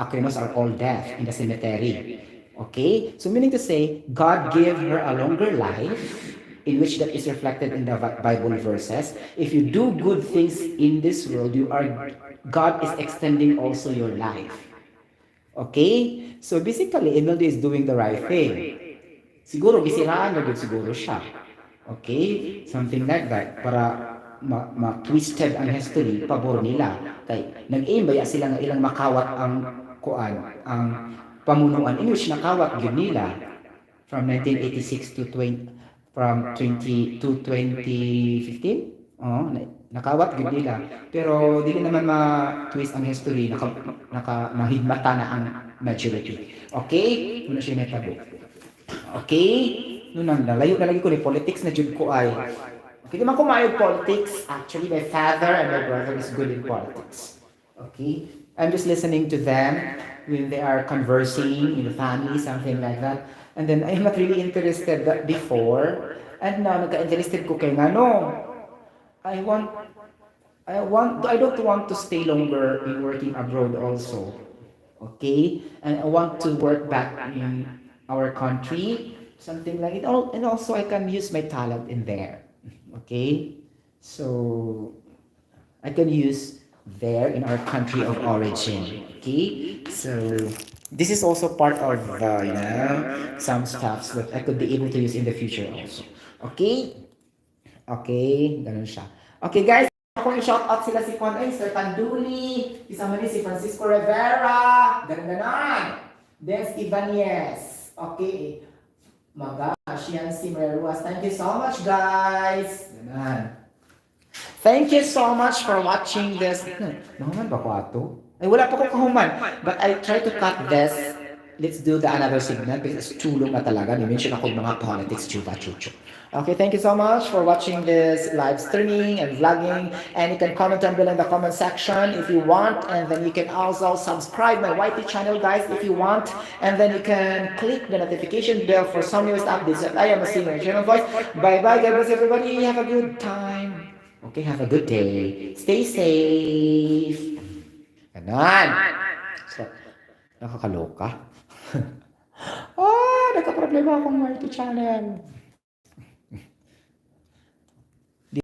Aquinos are all dead in the cemetery. Okay, so meaning to say, God gave her a longer life, in which that is reflected in the Bible verses. If you do good things in this world, God is extending also your life. Okay? So basically, Imelda is doing the right thing. Siguro, gisiraan na siguro siya. Okay? Something like that. Para ma-twisted ang history, pabor nila. Kay, nag-aim baya sila nga ilang makawat ang pamunuan in which nakawat yun nila from 1986 to 2015. Nakawat gud nila. Pero dili naman ma-twist ang history, mahigmata na ang majority. Okay? Muna siya natabo. Okay? Nung layo na lagi ko ni politics na jud ko ay. Okay, di man ko maayo politics. Actually, my father and my brother is good in politics. Okay? I'm just listening to them when they are conversing in the family, something like that. And then I'm not really interested before. And now, nagka-interested ko kay no, I don't want to stay longer in working abroad also. Okay? And I want to work back in our country, something like it. And also, I can use my talent in there. Okay? So, I can use there in our country of origin. Okay? So, this is also part of some stuffs that I could be able to use in the future also. Okay? Okay, ganun siya. Okay guys, ako i-shout out sila si Juan Sir Tanduli, isama ni si Francisco Rivera, ganun. Then Ibanez. Okay. Magash, yan si Meruas. Thank you so much guys. Ganun. Thank you so much for watching this. Naman ba ko ato? Ay, wala pa ko kahuman. But I try to cut this. Let's do the another segment because it's too long na talaga. Ni-mention ako mga politics, chupa-chucho. Okay, thank you so much for watching this live streaming and vlogging. And you can comment down below in the comment section if you want. And then you can also subscribe my YT channel, guys, if you want. And then you can click the notification bell for some newest updates. And I am a singer channel voice. Bye-bye, God bless everybody. Have a good time. Okay, have a good day. Stay safe. Ganon. So, nakakaloka. Nagka-problema akong YT channel.